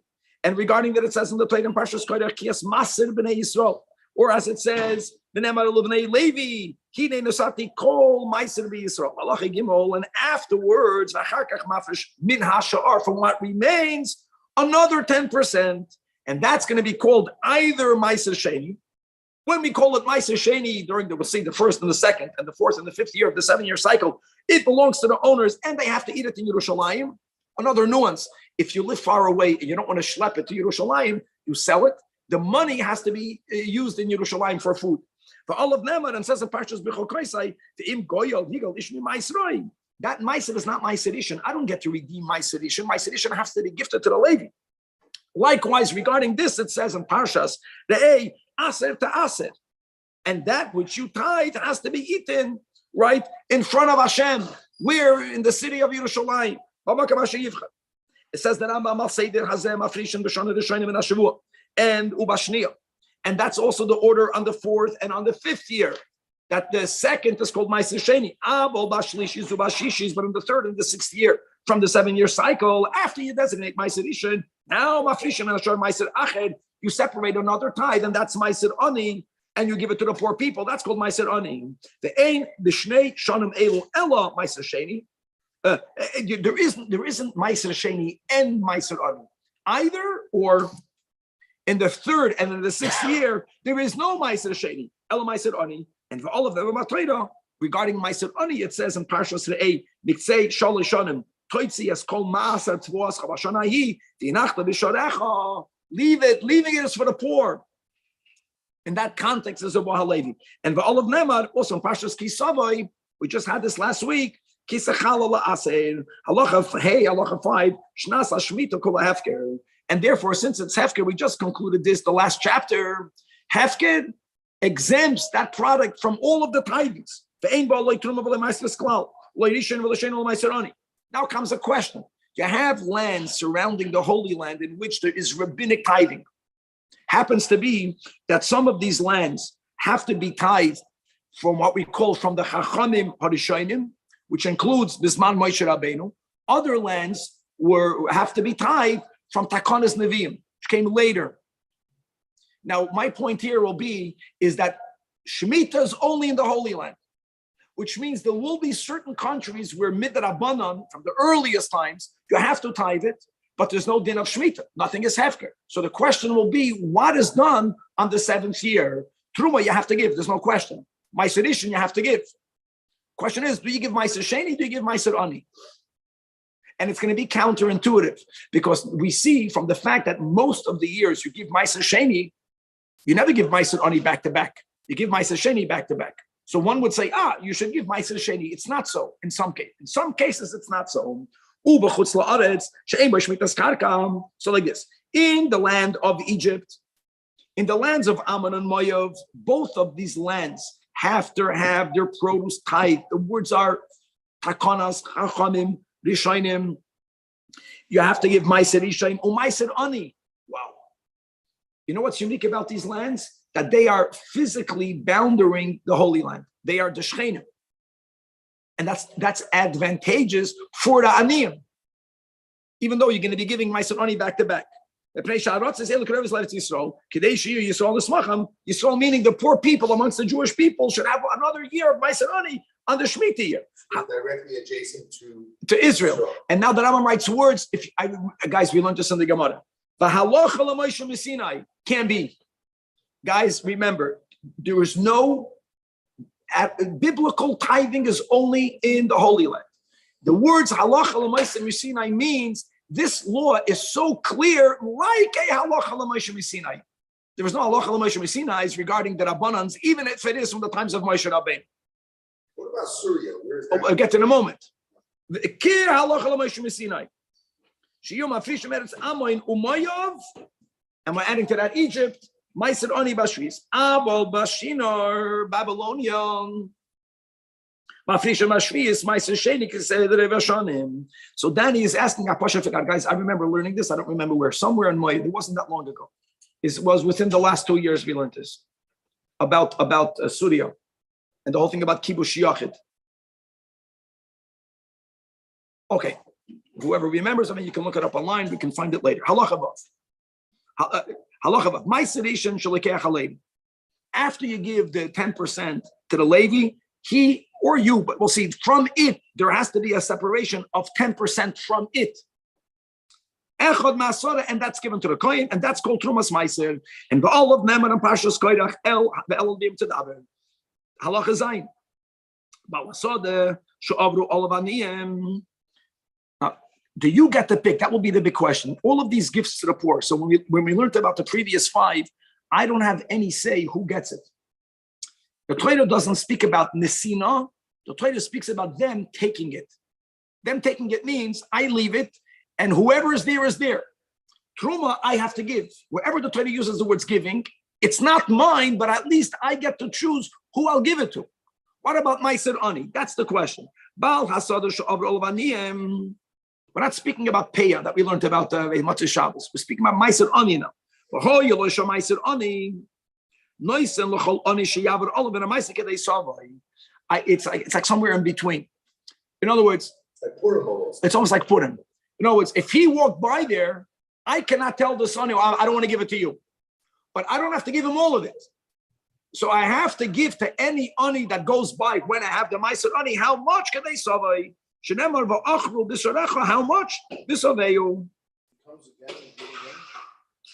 And regarding that, it says in the Torah in Parshas Korach, Kias Maser b'nei Yisrael. Or as it says, V'nemar l'bnei Levi, Hinei nosati kol Meiser b'Yisrael. Malachi Gimel. And afterwards, V'acharkach mafresh min ha'sha'ar, from what remains, another 10%. And that's going to be called either Meiser Sheni. When we call it Meiser Sheni during we'll see the first and the second and the 4th and the 5th year of the 7-year cycle, it belongs to the owners and they have to eat it in Yerushalayim. Another nuance, if you live far away and you don't want to schlep it to Yerushalayim, you sell it. The money has to be used in Yerushalayim for food. For all of them, and says in Parshas Bechol Kreisai, the im goyal higal ishmi ma'isroi. That ma'aser is not ma'aser rishon. I don't get to redeem ma'aser rishon. Ma'aser rishon has to be gifted to the Levi. Likewise, regarding this, it says in Parshas, the A, aser to aser. And that which you tithe has to be eaten, right, in front of Hashem. We're in the city of Yerushalayim. It says that and ubashniya. And that's also the order on the 4th and on the 5th year. That the 2nd is called Ma'aser Sheni. But in the 3rd and the 6th year, from the 7-year cycle, after you designate Ma'aser Rishon, now Mafrishim and Ashar Ma'aser Ached, you separate another tithe, and that's Ma'aser Ani, and you give it to the poor people. That's called Ma'aser Ani. The Ein B'Shnei Shanim Elu Ella Ma'aser Sheni. There isn't Ma'aser Sheni and Ma'aser Ani. Either or. In the 3rd and in the 6th year, there is no Ma'aser Sheni, Ella Ma'aser Ani. And for all of them, regarding Ma'aser Ani, it says in Parshas Re'eh, Mitzei Shalosh Shanim, Toitzi es kol Ma'aser Tvos Chavashanahi, V'inachta B'Shorecha. Leaving it is for the poor. In that context, is a Bahalevi. And for all of Nemar, also in Parshas Kisavai, we just had this last week, Kisachal Aser, Halacha 5, Shnas Hashmita Kol Hefker. And therefore, since it's Hefker, we just concluded this, the last chapter, Hefker exempts that product from all of the tithings. Now comes a question. You have land surrounding the Holy Land in which there is rabbinic tithing. Happens to be that some of these lands have to be tithed from what we call from the Chachamim Harishonim, which includes Bisman Moshe Rabbeinu. Other lands have to be tithed from Takonas Nevi'im, which came later. Now, my point here will be is that Shemitah is only in the Holy Land, which means there will be certain countries where midrabanan, from the earliest times, you have to tithe it, but there's no din of Shemitah. Nothing is hefker. So the question will be, what is done on the 7th year? Truma, you have to give. There's no question. Ma'aser Rishon, you have to give. Question is, do you give Ma'aser Sheni? Do you give Ma'aser Ani? And it's going to be counterintuitive because we see from the fact that most of the years you give Ma'aser Sheni, you never give Ma'aser Ani back to back. You give Ma'aser Sheni back to back. So one would say, you should give Ma'aser Sheni. It's not so in some cases. In some cases, it's not so. So like this, in the land of Egypt, in the lands of Ammon and Moav, both of these lands have to have their produce tithe. The words are Takonas, Chachamim, Rishonim. You have to give Ma'aser Rishon or Ma'aser Ani. Wow. You know what's unique about these lands? That they are physically bounding the Holy Land. They are the Shchenim. And that's advantageous for the Aniyim. Even though you're going to be giving Ma'aser Ani back to back. Yisrael meaning the poor people amongst the Jewish people should have another year of Ma'aser Ani on the Shemitah year. Directly adjacent to Israel. And now the Rambam writes words. Guys, we learned this in the Gemara. Can't be. Guys, remember, there is no biblical tithing is only in the Holy Land. The words halacha l'maaseh misinai means this law is so clear, like a halacha l'maaseh misinai. There is no halacha l'maaseh misinai regarding the Rabbanans, even if it is from the times of Moshe Rabbeinu. What about Syria? Where is that? I'll get to in a moment. Kir halacha l'maaseh misinai. Shiyum afrishim eretz Amoin u'Moav, and we're adding to that Egypt. Ma'aser Ani Bashris, Abel Bashinar, Babylonian. Mafrisha Mashvis, Ma'aser Sheni Keseder Vashanim. So Danny is asking Apasha Fikar, guys, I remember learning this, I don't remember where, somewhere in Moed, it wasn't that long ago. It was within the last 2 years we learned this, about Surya, and the whole thing about Kibush Yachid. Okay, whoever remembers, you can look it up online, we can find it later. Halacha Vav. Halacha Ma'aser Rishon Shalikeach HaLevi. After you give the 10% to the Levi, he or you, but we'll see, from it, there has to be a separation of 10% from it. Echad Ma'asora, and that's given to the Kohen, and that's called Trumas Ma'aser. And all of them and Parshas Koirach El Ve'elodim Tadaber. Halacha Zayin. Ba'lasode She'avru Olav Aniyim. Do you get the pick? That will be the big question. All of these gifts to the poor. So when we learned about the previous 5, I don't have any say who gets it. The Torah doesn't speak about Nesina. The Torah speaks about them taking it. Them taking it means I leave it, and whoever is there is there. Truma, I have to give. Wherever the Torah uses the words giving, it's not mine, but at least I get to choose who I'll give it to. What about Meiser Ani? That's the question. We're not speaking about Peah that we learned about Matzah Shabbos. We're speaking about Meiser Ani now. It's like somewhere in between. In other words, it's almost like Purim. In other words, if he walked by there, I cannot tell the son, I don't want to give it to you. But I don't have to give him all of it. So I have to give to any ani that goes by when I have the Meiser Ani. How much can they survey? How much? This surveyu.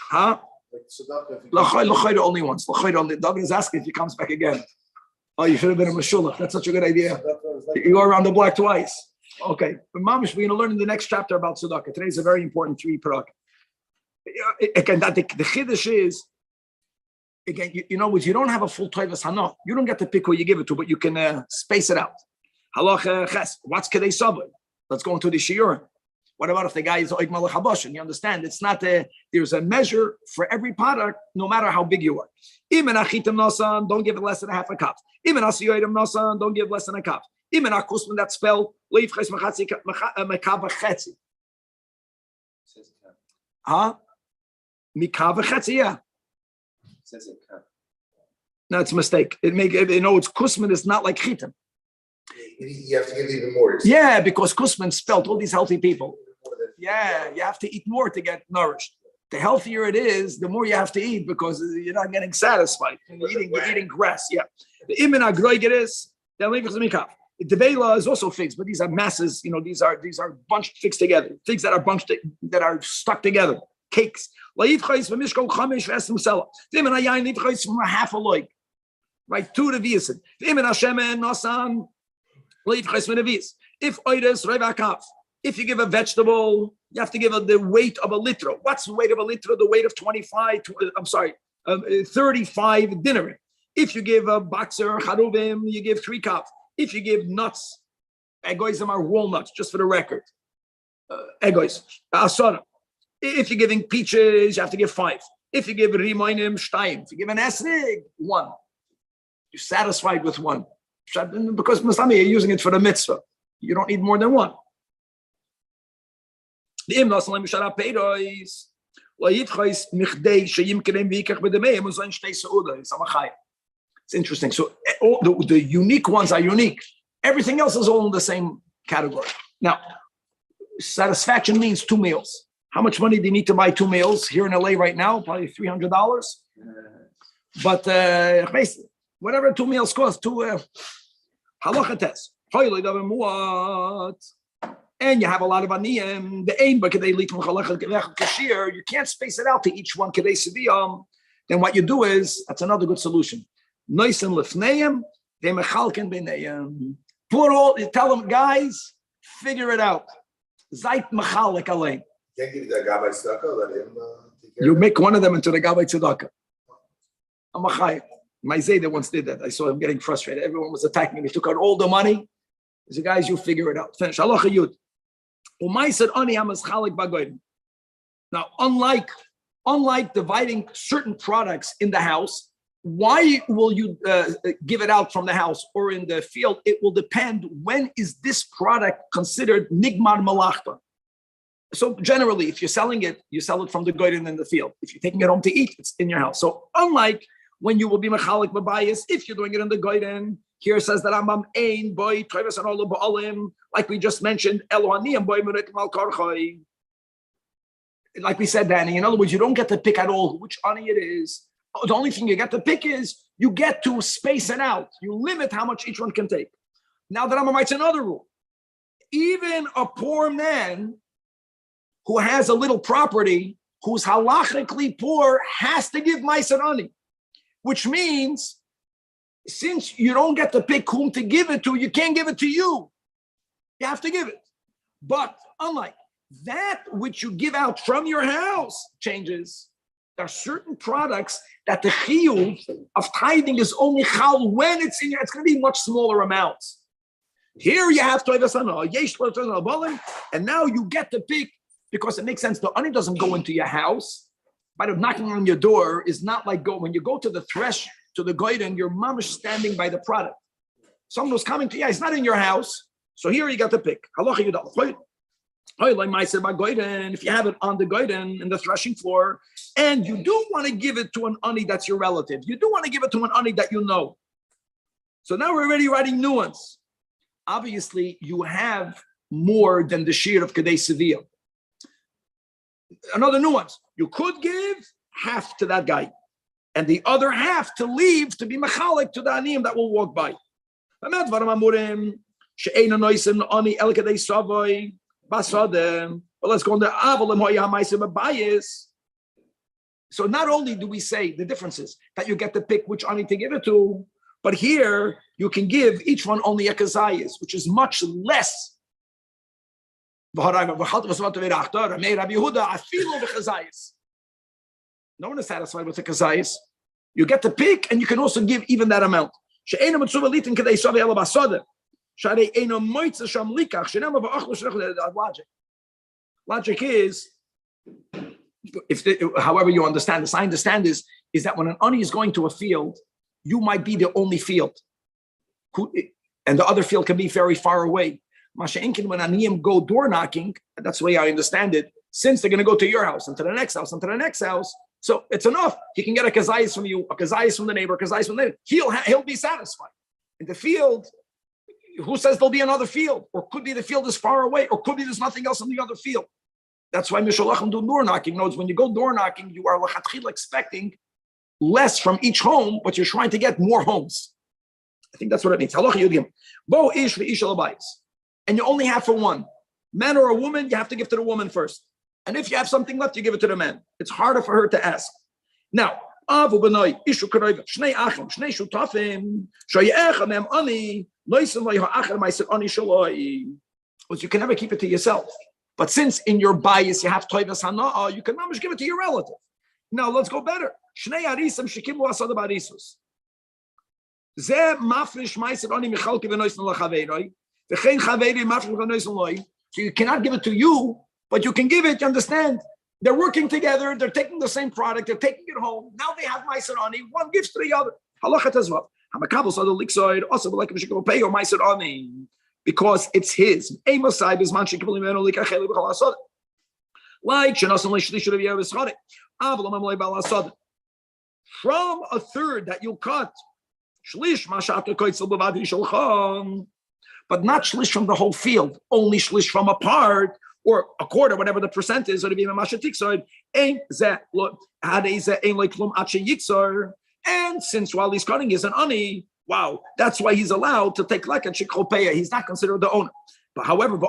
Huh? L'chayda only once. L'chayda only. David is asking if he comes back again. Oh, you should have been a mashulach. That's such a good idea. You go around the block twice. Okay. But Mamish, we're going to learn in the next chapter about tzedakah. Today's a very important 3 parak. Again, that the chiddush is, again, you know, you don't have a full Toivas Hana. You don't get to pick who you give it to, but you can space it out. Halach ches. What's kedei sabah? Let's go into the shiur. What about if the guy is oig malach habashin? You understand? It's not there's a measure for every product, no matter how big you are. Imen achitim nasan, don't give it less than a half a cup. Imen asiyoidim nasan, don't give less than a cup. Imen akusman, that's spelled leif ches mechatzi mekava chetzi. Huh? Mikava chetzi, yeah. No, it's a mistake. It's kusman is not like chitim. You have to give even more. Yeah, because kusman spelled all these healthy people. Yeah, you have to eat more to get nourished. The healthier it is, the more you have to eat because you're not getting satisfied. You're eating grass. Yeah. The imen agroigeris, the mikaf. The vela is also figs, but these are masses. These are bunched figs together. Figs that are stuck together. Cakes. From a half a loig. Right, 2 reviasid. If you give a vegetable, you have to give the weight of a liter. What's the weight of a liter? The weight of 35 dinner. If you give a boxer charuvim, you give 3 cups. If you give nuts, egoism are walnuts, just for the record. Egois, asana. If you're giving peaches, you have to give 5. If you give rimoinim, stein. If you give an esrig, 1. You're satisfied with 1. Because Masami, you're using it for the mitzvah. You don't need more than 1. It's interesting. So all the unique ones are unique. Everything else is all in the same category. Now, satisfaction means 2 meals. How much money do you need to buy 2 meals here in LA right now? Probably $300. But whatever 2 meals cost, 2 halacha test. And you have a lot of aniyim. The aim, but you can't space it out to each one. Then what you do is, that's another good solution. Put all, tell them, guys, figure it out. Zait machalik alein. Can't give that guy by tzedakah, let him You make one of them into the gabbai tzedakah. My Zayda once did that. I saw him getting frustrated. Everyone was attacking him. He took out all the money. He said, guys, you figure it out. Finish. Allah yud. Now, unlike dividing certain products in the house, why will you give it out from the house or in the field? It will depend when is this product considered nigmar malachta. So generally, if you're selling it, you sell it from the goyden in the field. If you're taking it home to eat, it's in your house. So unlike when you will be mechalik b'bayis, if you're doing it in the goyden, here says that Rambam ein boy treves and all ba'alim, like we just mentioned, elohaniyam boy merekim al karchay. Like we said, Danny, in other words, you don't get to pick at all which ani it is. The only thing you get to pick is you get to space it out. You limit how much each one can take. Now the Rambam writes another rule. Even a poor man who has a little property, who's halachically poor, has to give ma'aser ani, which means since you don't get to pick whom to give it to, you can't give it to you. You have to give it. But unlike that which you give out from your house changes. There are certain products that the chiyuv of tithing is only chal when it's in your, it's going to be much smaller amounts. Here you have toivas hana, yesh toivas hana, and now you get to pick because it makes sense. The ani doesn't go into your house. By the knocking on your door is not like when you go to the thresh, to the goyden, your mom is standing by the product. Someone who's coming to you, he's not in your house. So here you got to pick. If you have it on the goyden in the threshing floor, and you do want to give it to an ani that's your relative, you do want to give it to an ani that you know. So now we're already writing nuance. Obviously, you have more than the shear of Kedei Sevilla. Another nuance, you could give half to that guy, and the other half to leave to be machalik to the aniyim that will walk by. But let's go on the. So not only do we say the differences that you get to pick which ani to give it to, but here you can give each one only a kazayis, which is much less. No one is satisfied with the kazayis. You get to pick, and you can also give even that amount. Logic is, however you understand this, I understand is that when an ani is going to a field, you might be the only field, and the other field can be very far away. When aniyim go door knocking, that's the way I understand it, since they're going to go to your house and to the next house and to the next house, so it's enough. He can get a kazayis from you, a kazayis from the neighbor, a kazayis from the neighbor. He'll be satisfied. In the field, who says there'll be another field? Or could be the field is far away, or could be there's nothing else in the other field. That's why Mishalachim do door knocking. Notice when you go door knocking, you are lachatchila expecting less from each home, but you're trying to get more homes. I think that's what it means. Bo ish v'ish alabayis. And you only have for one. Man or a woman, you have to give to the woman first. And if you have something left, you give it to the man. It's harder for her to ask. Now, avu b'noi, ishu karoiv, shnei achim, shnei shutafim, shoyech anem ani, loisim loy ha'achar ma'isir ani shaloi. Because you can never keep it to yourself. But since in your bias you have toivas hana'ah, you can mamish give it to your relative. Now, let's go better. Shnei arisam shekimu asad barisus. Zeh mafrish ma'isir ani michalki v'noisim lachaveiroi, v'chein chaveiroi mafrish v'noisim loi. So you cannot give it to you, but you can give it, you understand? They're working together, they're taking the same product, they're taking it home. Now they have Meiser Ani, one gives to the other. Halachat as well. Because it's his. Like from a third that you cut, but not shlish from the whole field, only shlish from a part, or a quarter, whatever the percent is, and since while he's cutting is an ani, wow, that's why he's allowed to take like a shikhopeya. He's not considered the owner. But however,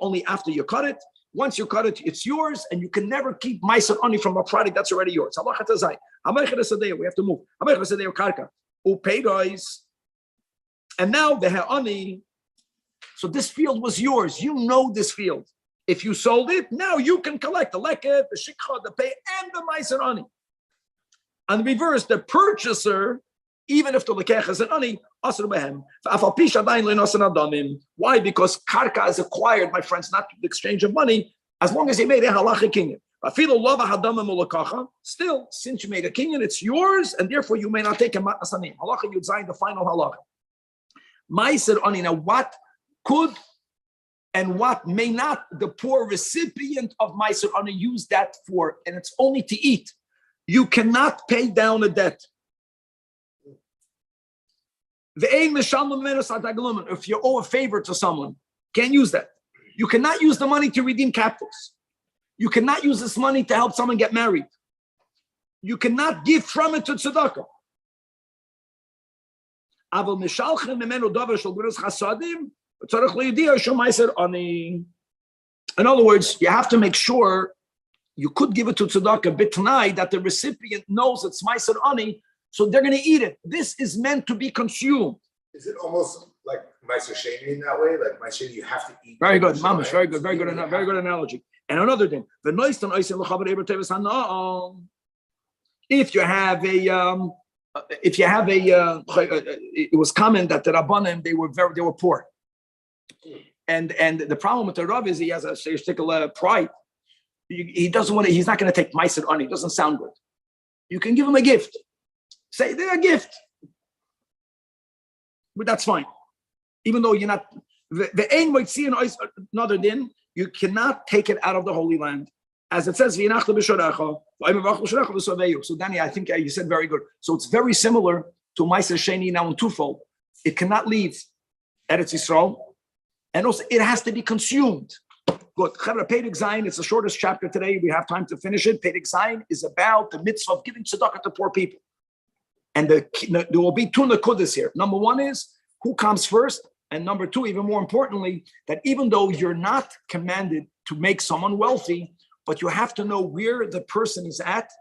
only after you cut it. Once you cut it, it's yours, and you can never keep meiser ani from a product that's already yours. We have to move. And now the ha'ani. So this field was yours. You know this field. If you sold it, now you can collect the leket, the shikha, the pay, and the meiser ani. On the reverse, the purchaser, even if the lekech is an ani, why? Because karka is acquired, my friends, not the exchange of money, as long as he made a halacha kinyan. Still, since you made a kinyan, it's yours, and therefore you may not take a matnas ani. Halacha yud zayin, the final halacha. Meiser ani. Now, what could and what may not the poor recipient of Meiser Ani use that for? And it's only to eat. You cannot pay down a debt. If you owe a favor to someone, can't use that. You cannot use the money to redeem captives. You cannot use this money to help someone get married. You cannot give from it to tzedakah. In other words, you have to make sure you could give it to tzedakah bitnai that the recipient knows it's meiser ani, so they're going to eat it. This is meant to be consumed. Is it almost like meiser sheni in that way? Like meiser, you have to eat. Very good, mamish. Very good. Very good analogy. And another thing, if you have a, it was common that the Rabbanim they were poor, And the problem with the Rav is he has a particular pride. He doesn't want to. He's not going to take meiser on. It doesn't sound good. You can give him a gift. Say they're a gift, but that's fine. Even though you're not the ain might see another din, you cannot take it out of the Holy Land, as it says. So Danny, I think you said very good. So it's very similar to meiser sheni now in twofold. It cannot leave Eretz Yisrael, and also it has to be consumed. Good. Perek Zayin, it's the shortest chapter today. We have time to finish it. Perek Zayin is about the mitzvah of giving tzedakah to poor people. And there will be two nakudas here. Number one is who comes first. And number two, even more importantly, that even though you're not commanded to make someone wealthy, but you have to know where the person is at.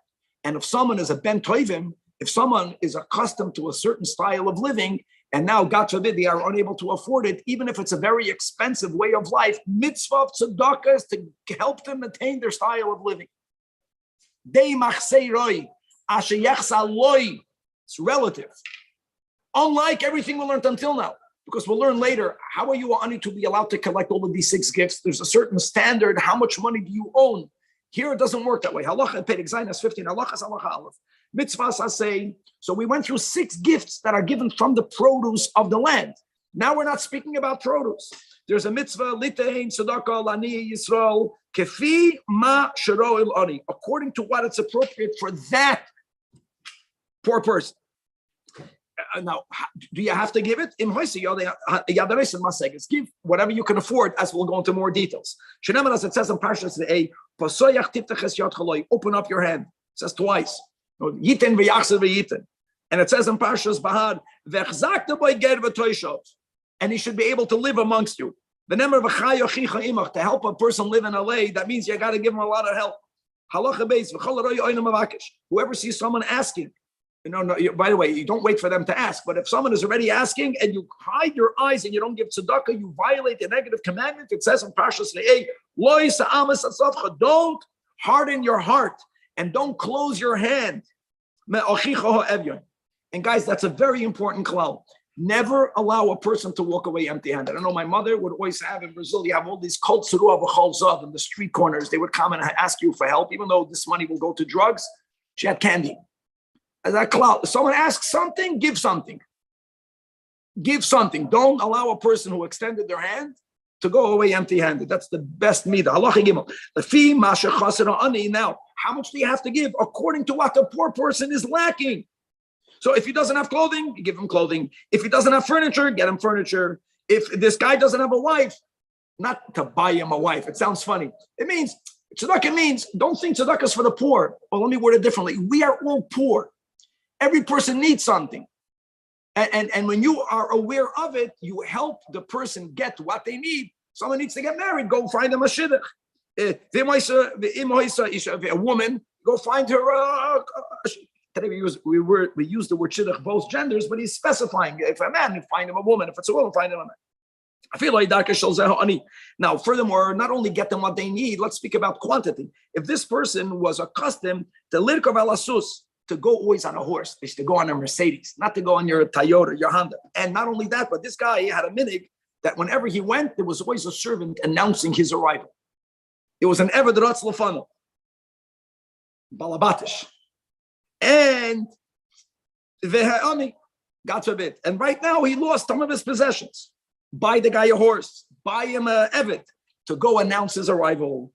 And if someone is a ben toivim, if someone is accustomed to a certain style of living, and now, God forbid, they are unable to afford it, even if it's a very expensive way of life, mitzvah of tzedakah is to help them attain their style of living. It's relative. Unlike everything we learned until now, because we'll learn later, how are you ani to be allowed to collect all of these 6 gifts? There's a certain standard. How much money do you own? Here it doesn't work that way. Halacha Perek Zayin 15. Halacha Aleph. Mitzvahs say. So we went through 6 gifts that are given from the produce of the land. Now we're not speaking about produce. There's a mitzvah litein tzedakah lani Yisrael kefi ma shero il ani, according to what it's appropriate for that poor person. Now, do you have to give it? Give whatever you can afford, as we'll go into more details. As it says in Parshas today, open up your hand. It says twice. And it says in Parshas Bahad, and he should be able to live amongst you. To help a person live in LA, that means you got to give him a lot of help. Whoever sees someone asking, by the way, you don't wait for them to ask, but if someone is already asking and you hide your eyes and you don't give tzedakah, you violate the negative commandment. It says in Parshas Re'eh, don't harden your heart and don't close your hand. And guys, that's a very important klal. Never allow a person to walk away empty-handed. I know my mother would always have in Brazil, you have all these kol tzurua v'chol zav in the street corners. They would come and ask you for help, even though this money will go to drugs. She had candy. As that cloud, if someone asks something, give something. Give something. Don't allow a person who extended their hand to go away empty-handed. That's the best midah. Halacha gimel. Now, how much do you have to give? According to what the poor person is lacking. So if he doesn't have clothing, you give him clothing. If he doesn't have furniture, get him furniture. If this guy doesn't have a wife, not to buy him a wife. It sounds funny. It means, tzedakah means, don't think tzedakah is for the poor. Or let me word it differently. We are all poor. Every person needs something. And when you are aware of it, you help the person get what they need. Someone needs to get married, go find them a shidduch. A woman, go find her. Today we use the word shidduch, both genders, but he's specifying. If a man, find him a woman. If it's a woman, find him a man. I feel like now, furthermore, not only get them what they need, let's speak about quantity. If this person was accustomed to lirkov alasus, to go always on a horse, is to go on a Mercedes, not to go on your Toyota, your Honda. And not only that, but this guy had a minig that whenever he went, there was always a servant announcing his arrival. It was an Eved Ratz Lefano, Balabatish. And Ve'ani, God forbid. And right now he lost some of his possessions. Buy the guy a horse, buy him a Eved to go announce his arrival.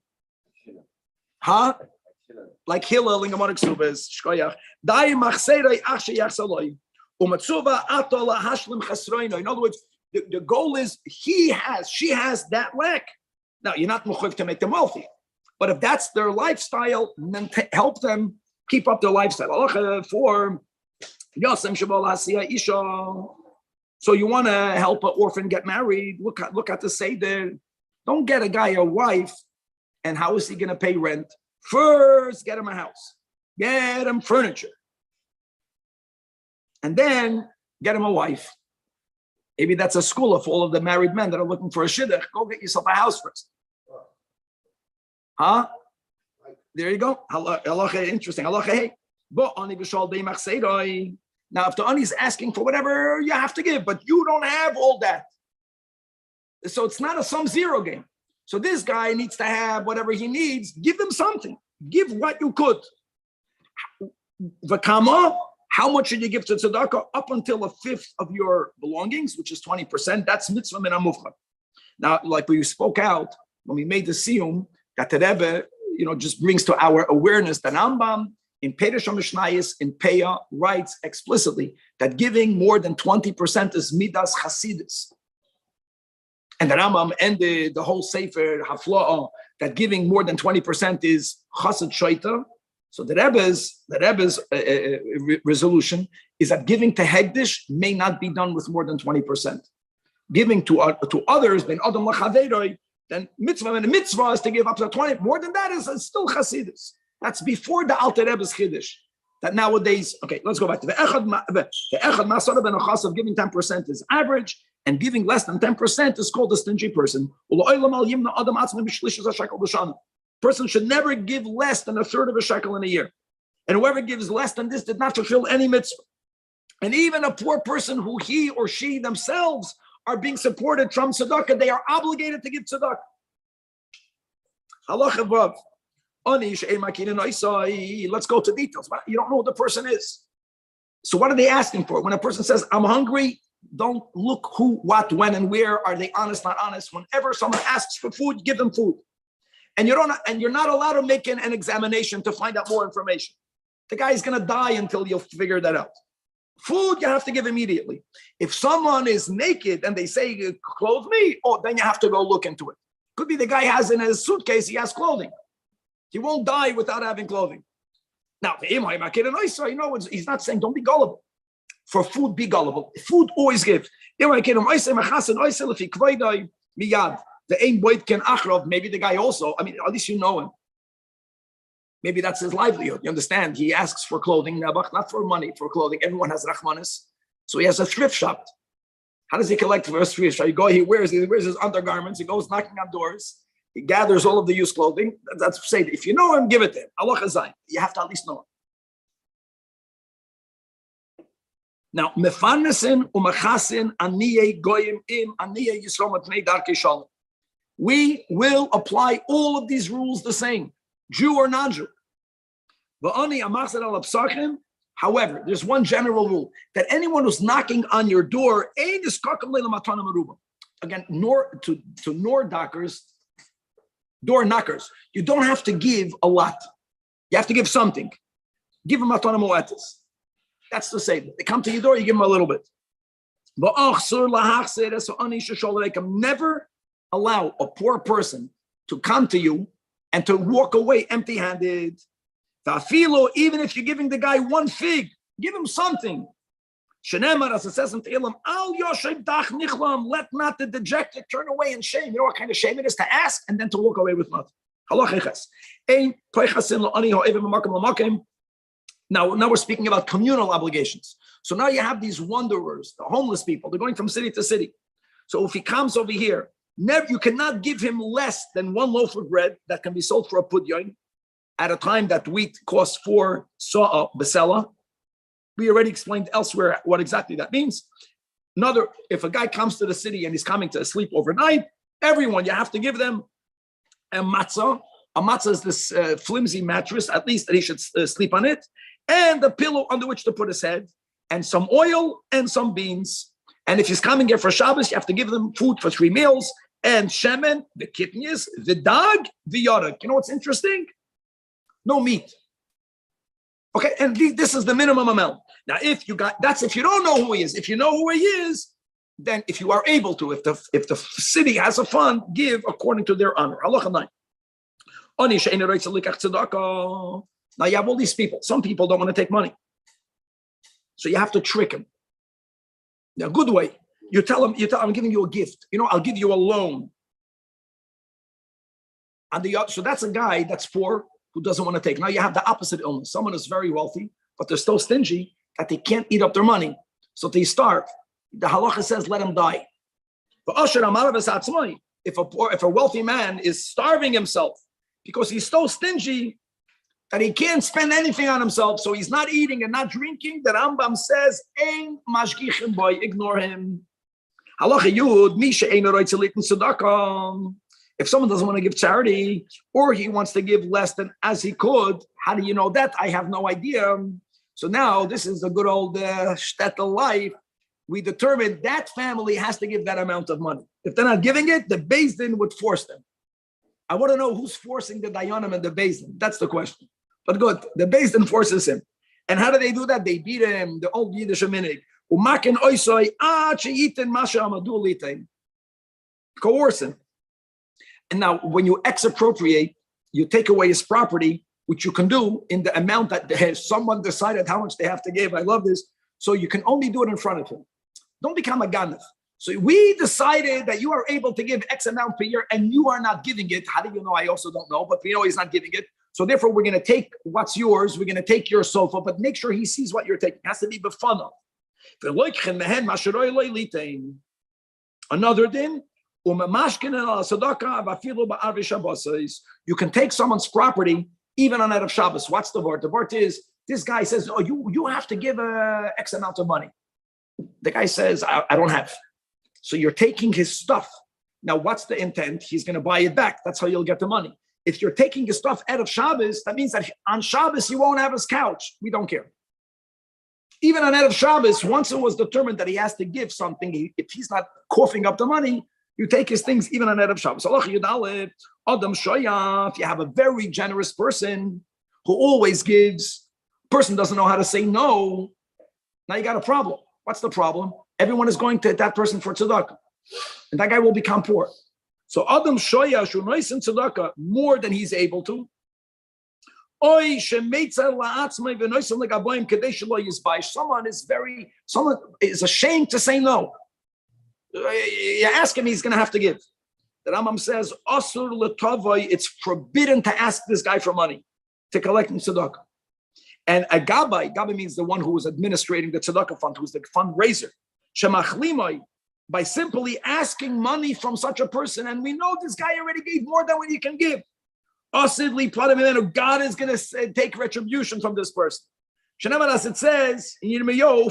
Huh? Like Hillel in Gemara Ksubas, Shkoyach. Dai machserei achshe yachsaloi. Umatsuva atola hashlim chasroino. In other words, the goal is she has that lack. Now, you're not mechuyev to make them wealthy. But if that's their lifestyle, then help them keep up their lifestyle. For Yosem Shabal Hasiya Isha. So you want to help an orphan get married. Look at the Seder. Don't get a guy a wife, and how is he going to pay rent? First, get him a house, get him furniture, and then get him a wife. Maybe that's a school of all of the married men that are looking for a shidduch. Go get yourself a house first. Huh? There you go. Halacha, interesting. Halacha, hey. Now, if the ani is asking for whatever, you have to give, but you don't have all that. So it's not a sum zero game. So this guy needs to have whatever he needs. Give him something. Give what you could. V'kama, how much should you give to tzedakah? Up until a fifth of your belongings, which is 20%. That's mitzvah min hamufchar. Now, like we spoke out when we made the siyum, that the Rebbe, just brings to our awareness that Rambam in Perush HaMishnayos in Peah writes explicitly that giving more than 20% is midas chasidus. And the Rambam ended the whole Sefer Hafla'ah that giving more than 20% is chassid shoita. So the Rebbe's resolution is that giving to Hegdish may not be done with more than 20%. Giving to others, ben adam lachaveiroi, then mitzvah, and the mitzvah is to give up to 20. More than that is still chasidus. That's before the Alter Rebbe's chiddush. That nowadays, okay, let's go back to the echad masara ben achas of giving 10% is average, and giving less than 10% is called a stingy person. Person should never give less than a third of a shekel in a year. And whoever gives less than this did not fulfill any mitzvah. And even a poor person who he or she themselves are being supported from tzedakah, they are obligated to give tzedakah. Halacha vav. Let's go to details. You don't know who the person is. So what are they asking for? When a person says, I'm hungry, don't look who, what, when, and where. Are they honest, not honest? Whenever someone asks for food, give them food. And you're not allowed to make an examination to find out more information. The guy is going to die until you'll figure that out. Food, you have to give immediately. If someone is naked and they say, clothe me, then you have to go look into it. Could be the guy has in his suitcase, he has clothing. He won't die without having clothing. Now, he's not saying don't be gullible. For food, be gullible. Food always gives. Maybe the guy also, at least you know him. Maybe that's his livelihood. You understand? He asks for clothing, not for money, for clothing. Everyone has rachmanis. So he has a thrift shop. How does he collect for a thrift shop? He wears his undergarments. He goes knocking on doors. He gathers all of the used clothing. That's say if you know him, give it to him. Allah chazai. You have to at least know him. Now, mefarnesin umachasin aniyei goyim im aniyei yisrael matnei darkei shalom. We will apply all of these rules the same, Jew or non-Jew. However, there's one general rule that anyone who's knocking on your door, again, door knockers, you don't have to give a lot. You have to give something. Give them matana moetis. That's the same. They come to your door, you give them a little bit. Never allow a poor person to come to you and to walk away empty-handed. Even if you're giving the guy one fig, give him something. As it says in Tehillim, let not the dejected turn away in shame. You know what kind of shame it is to ask and then to walk away with nothing. Now we're speaking about communal obligations. So now you have these wanderers, the homeless people. They're going from city to city. So if he comes over here, you cannot give him less than one loaf of bread that can be sold for a pudyon at a time that wheat costs 4 sa'a besela. We already explained elsewhere what exactly that means. If a guy comes to the city and he's coming to sleep overnight, everyone, you have to give them a matzah. A matzah is this flimsy mattress, at least that he should sleep on it, and a pillow under which to put his head, and some oil and some beans. And if he's coming here for Shabbos, you have to give them food for 3 meals, and shemen, the kidneys, the dog, the yarak. You know what's interesting? No meat. Okay, and this is the minimum amount. Now, if you don't know who he is. If you know who he is, then if you are able to, if the city has a fund, give according to their honor. Halacha 9. Now you have all these people. Some people don't want to take money, so you have to trick them. Now, good way. You tell them, I'm giving you a gift. I'll give you a loan. So that's a guy that's poor who doesn't want to take. Now you have the opposite illness. Someone is very wealthy, but they're so stingy that they can't eat up their money. So they starve. The halacha says, let him die. If a wealthy man is starving himself because he's so stingy that he can't spend anything on himself, so he's not eating and not drinking, the Rambam says, Ein mashgichim boy, ignore him. Halacha Yud, Misha Eino Roitze Litin Tzedakah. If someone doesn't want to give charity, or he wants to give less than as he could, how do you know that? I have no idea. So now this is a good old shtetl life. We determined that family has to give that amount of money. If they're not giving it, the Beis Din would force them. I want to know who's forcing the Dayanim and the Beis Din. That's the question. But good, the Beis Din forces him. And how do they do that? They beat him, the old Yiddish minig. Coerce him. And now when you expropriate, you take away his property, which you can do in the amount that someone decided how much they have to give. I love this. So you can only do it in front of him. Don't become a ganef. So we decided that you are able to give X amount per year and you are not giving it. How do you know? I also don't know, but we know he's not giving it. So therefore, we're going to take what's yours. We're going to take your sofa, but make sure he sees what you're taking. It has to be befana. Another din, you can take someone's property even on Erev Shabbos. What's the word? The word is, this guy says, oh, you have to give X amount of money. The guy says, I don't have. So you're taking his stuff. Now, what's the intent? He's going to buy it back. That's how you'll get the money. If you're taking his stuff out of Shabbos, that means that on Shabbos, you won't have his couch. We don't care. Even on Erev Shabbos, once it was determined that he has to give something, if he's not coughing up the money, you take his things even on Erev Shabbos. If you have a very generous person who always gives, person doesn't know how to say no, now you got a problem. What's the problem? Everyone is going to that person for tzedakah, and that guy will become poor. So Adam Shoya Shunoisin tzedakah more than he's able to. Someone is ashamed to say no. You ask him, he's going to have to give. The Rambam says, Asur l'tavai, it's forbidden to ask this guy for money to collect in tzedakah. And a gabai means the one who is administrating the tzedakah fund, who's the fundraiser. Shemachlimai, by simply asking money from such a person, and we know this guy already gave more than what he can give. God is going to take retribution from this person. As it says in Yirmiyahu,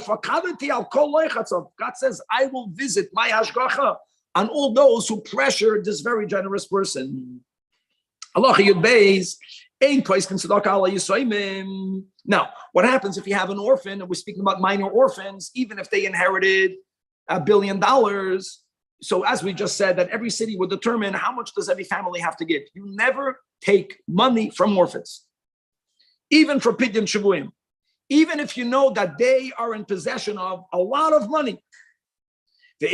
God says, I will visit my hashgacha on all those who pressure this very generous person. Now, what happens if you have an orphan, and we're speaking about minor orphans, even if they inherited $1 billion? So as we just said, that every city would determine how much does every family have to give. You never take money from orphans, even for Pidyon Shavuim, even if you know that they are in possession of a lot of money. But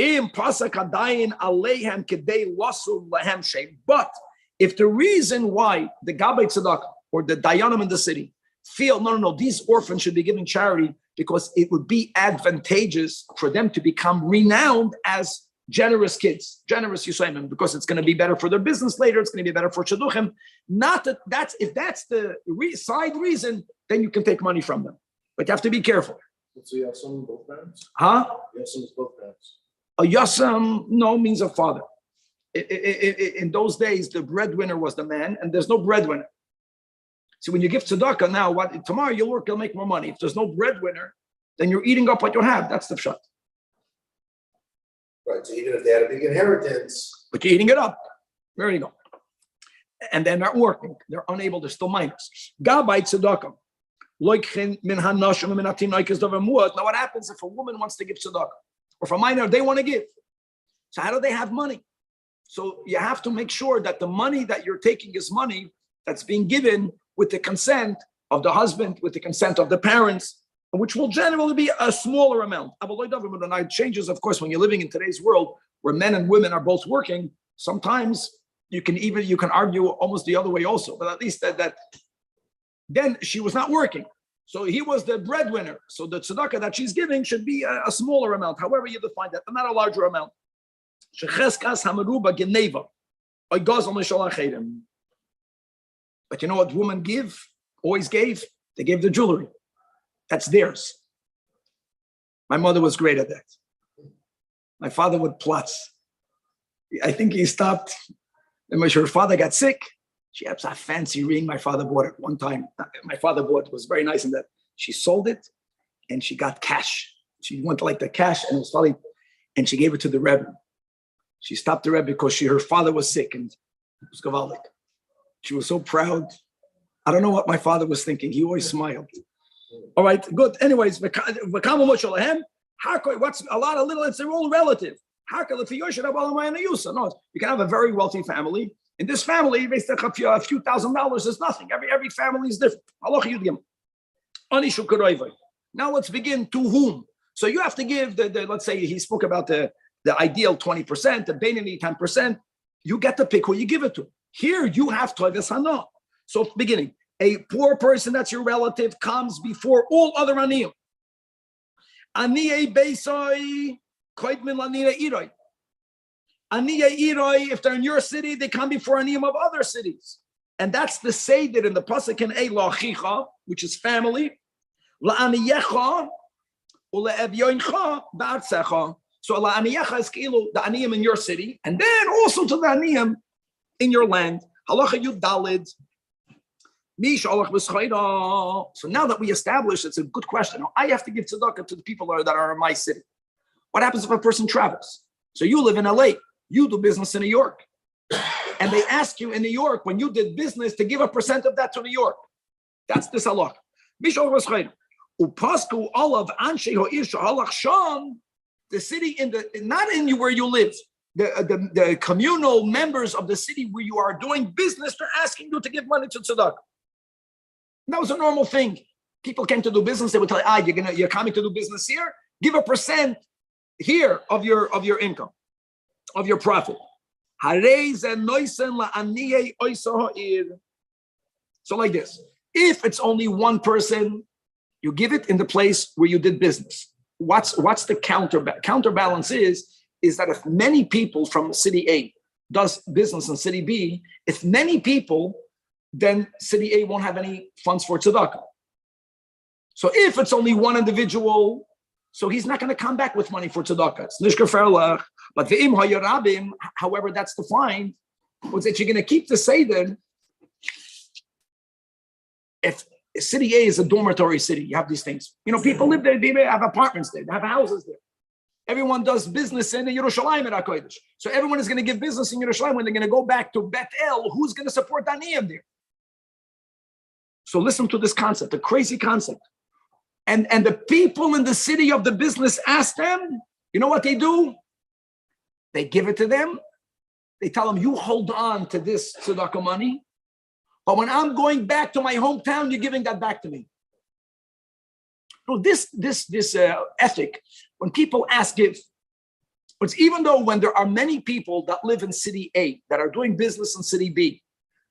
if the reason why the Gabbai Tzedakah or the Dayanim in the city feel, no, these orphans should be given charity because it would be advantageous for them to become renowned as generous kids, generous Yisraelim, because it's going to be better for their business later. It's going to be better for Shidduchim. Not that if that's the side reason, then you can take money from them. But you have to be careful. So you have some both parents? Huh? Yasam is both parents. A yasam, no, means a father. In those days, the breadwinner was the man, and there's no breadwinner. So when you give tzedakah now, tomorrow you'll work, you'll make more money. If there's no breadwinner, then you're eating up what you have. That's the pshat. Right, so even if they had a big inheritance. But you're eating it up. There you go. And they're not working. They're unable, they're still minors. Gabbai tzedakah. Now what happens if a woman wants to give tzedakah? Or if a minor, they want to give. So how do they have money? So you have to make sure that the money that you're taking is money that's being given with the consent of the husband, with the consent of the parents, which will generally be a smaller amount. It changes, of course, when you're living in today's world where men and women are both working. Sometimes you can argue almost the other way also, but at least that then she was not working. So he was the breadwinner. So the tzedakah that she's giving should be a smaller amount, however you define that, but not a larger amount. But you know what women always gave? They gave the jewelry. That's theirs. My mother was great at that. My father would plutz. I think he stopped. And when her father got sick, she had a fancy ring. My father bought it one time. My father bought it was very nice in that she sold it and she got cash. She went to like the cash and it was probably, and she gave it to the Rebbe. She stopped the Rebbe because her father was sick and it was Gavalik. She was so proud. I don't know what my father was thinking. He always smiled. All right, good. Anyways, what's a lot of little, it's all relative. No, you can have a very wealthy family. In this family, a few $1,000s is nothing. Every family is different. Now let's begin to whom. So you have to give the let's say he spoke about the ideal 20%, the Benini 10%. You get to pick who you give it to. Here you have Toives Hana. So beginning, a poor person that's your relative comes before all other aniyim. Aniyei beisai koidmin laniyei iroi. Aniyei iroi, if they're in your city, they come before aniyim of other cities. And that's the seder in the pasuk in Elochicha, which is family. La'aniyecha ule'evyoincha ba'artzecha. So la'aniyecha is kilu, the aniyim in your city, and then also to the aniyim in your land. Halacha Yud Dalid. So now that we established, it's a good question. I have to give tzedakah to the people that are in my city. What happens if a person travels? So you live in LA, you do business in New York, and they ask you in New York when you did business to give 1% of that to New York. That's this halach. The city not in you where you live. The communal members of the city where you are doing business, they're asking you to give money to tzedakah. That was a normal thing. People came to do business. They would tell you, you're coming to do business here. Give 1% here of your income, of your profit. So like this, if it's only one person, you give it in the place where you did business. What's the counterbalance is that if many people from city A does business in city B, if many people, then city A won't have any funds for tzedakah. So if it's only one individual, so he's not going to come back with money for tzedakah. It's nishka ferlach. But ve'im hayarabim, however that's defined, was that you're going to keep the seder. If city A is a dormitory city, you have these things. People live there, they have apartments there, they have houses there. Everyone does business in Yerushalayim at HaKodesh. So everyone is going to give business in Yerushalayim. When they're going to go back to Bet El, who's going to support Daniyim there? So listen to this concept, a crazy concept. And the people in the city of the business ask them, you know what they do? They give it to them. They tell them, you hold on to this tzedakah money. But when I'm going back to my hometown, you're giving that back to me. So this ethic, when people ask give, it's even though when there are many people that live in city A that are doing business in city B,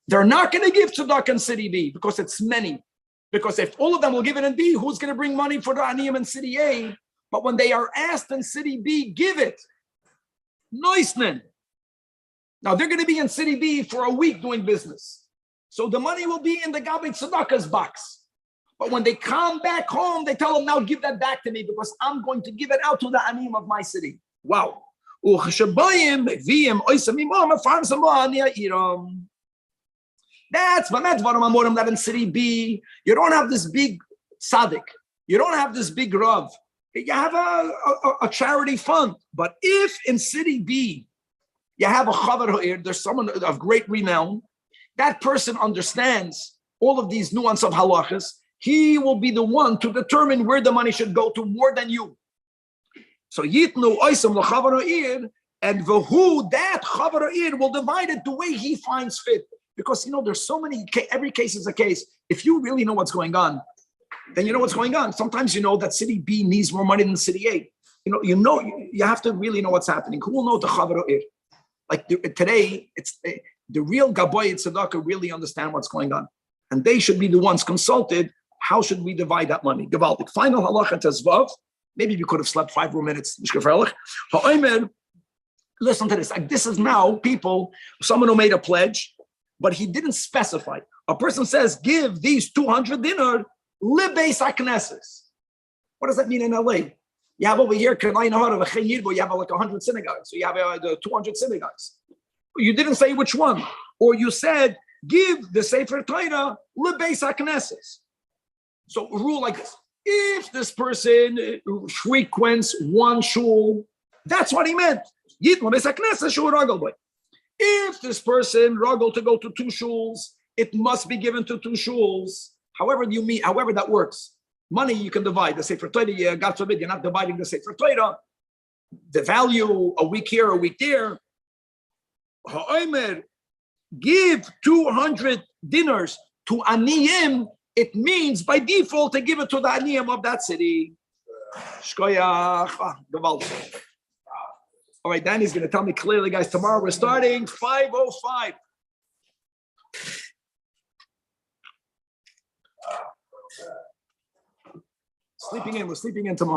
they're not going to give tzedakah in city B because it's many. Because if all of them will give it in B, who's going to bring money for the aniyim in city A? But when they are asked in city B, give it. Noisnen. Now they're going to be in city B for a week doing business. So the money will be in the Gabi Tzedakah's box. But when they come back home, they tell them, now give that back to me because I'm going to give it out to the aniyim of my city. Wow. That's that in city B, you don't have this big tzaddik. You don't have this big rav. You have a charity fund. But if in city B, you have a chavar ha'ir, there's someone of great renown, that person understands all of these nuances of halachas, he will be the one to determine where the money should go to more than you. So yitnu oisam l'chavar ha'ir, and v'hu, that chavar ha'ir will divide it the way he finds fit. Because, there's so many, every case is a case. If you really know what's going on, then you know what's going on. Sometimes you know that city B needs more money than city A. You have to really know what's happening. Who will know the chavar ha'ir? Like today, it's the real Gaboy Tzedakah really understand what's going on. And they should be the ones consulted. How should we divide that money? Gewaltig. Final halacha tezvav. Maybe we could have slept 5 more minutes. Listen to this. Like this is now people, someone who made a pledge, but he didn't specify. A person says, give these 200 dinar, libeis haknesses. What does that mean in LA? You have over here, you have like 100 synagogues. So you have the 200 synagogues. You didn't say which one. Or you said, give the Sefer Torah, libeis haknesses. So a rule like this. If this person frequents one shul That's what he meant. If this person ruggled to go to 2 shuls, it must be given to 2 shuls. However that works. Money you can divide. The Sefer Torah, God forbid, you're not dividing the Sefer Torah. The value, a week here, a week there. Ha'omer, give 200 dinars to Aniyim, it means by default to give it to the Aniyim of that city. Shkoyach. All right, Danny's going to tell me clearly, guys, tomorrow we're starting 5:05. We're sleeping in tomorrow.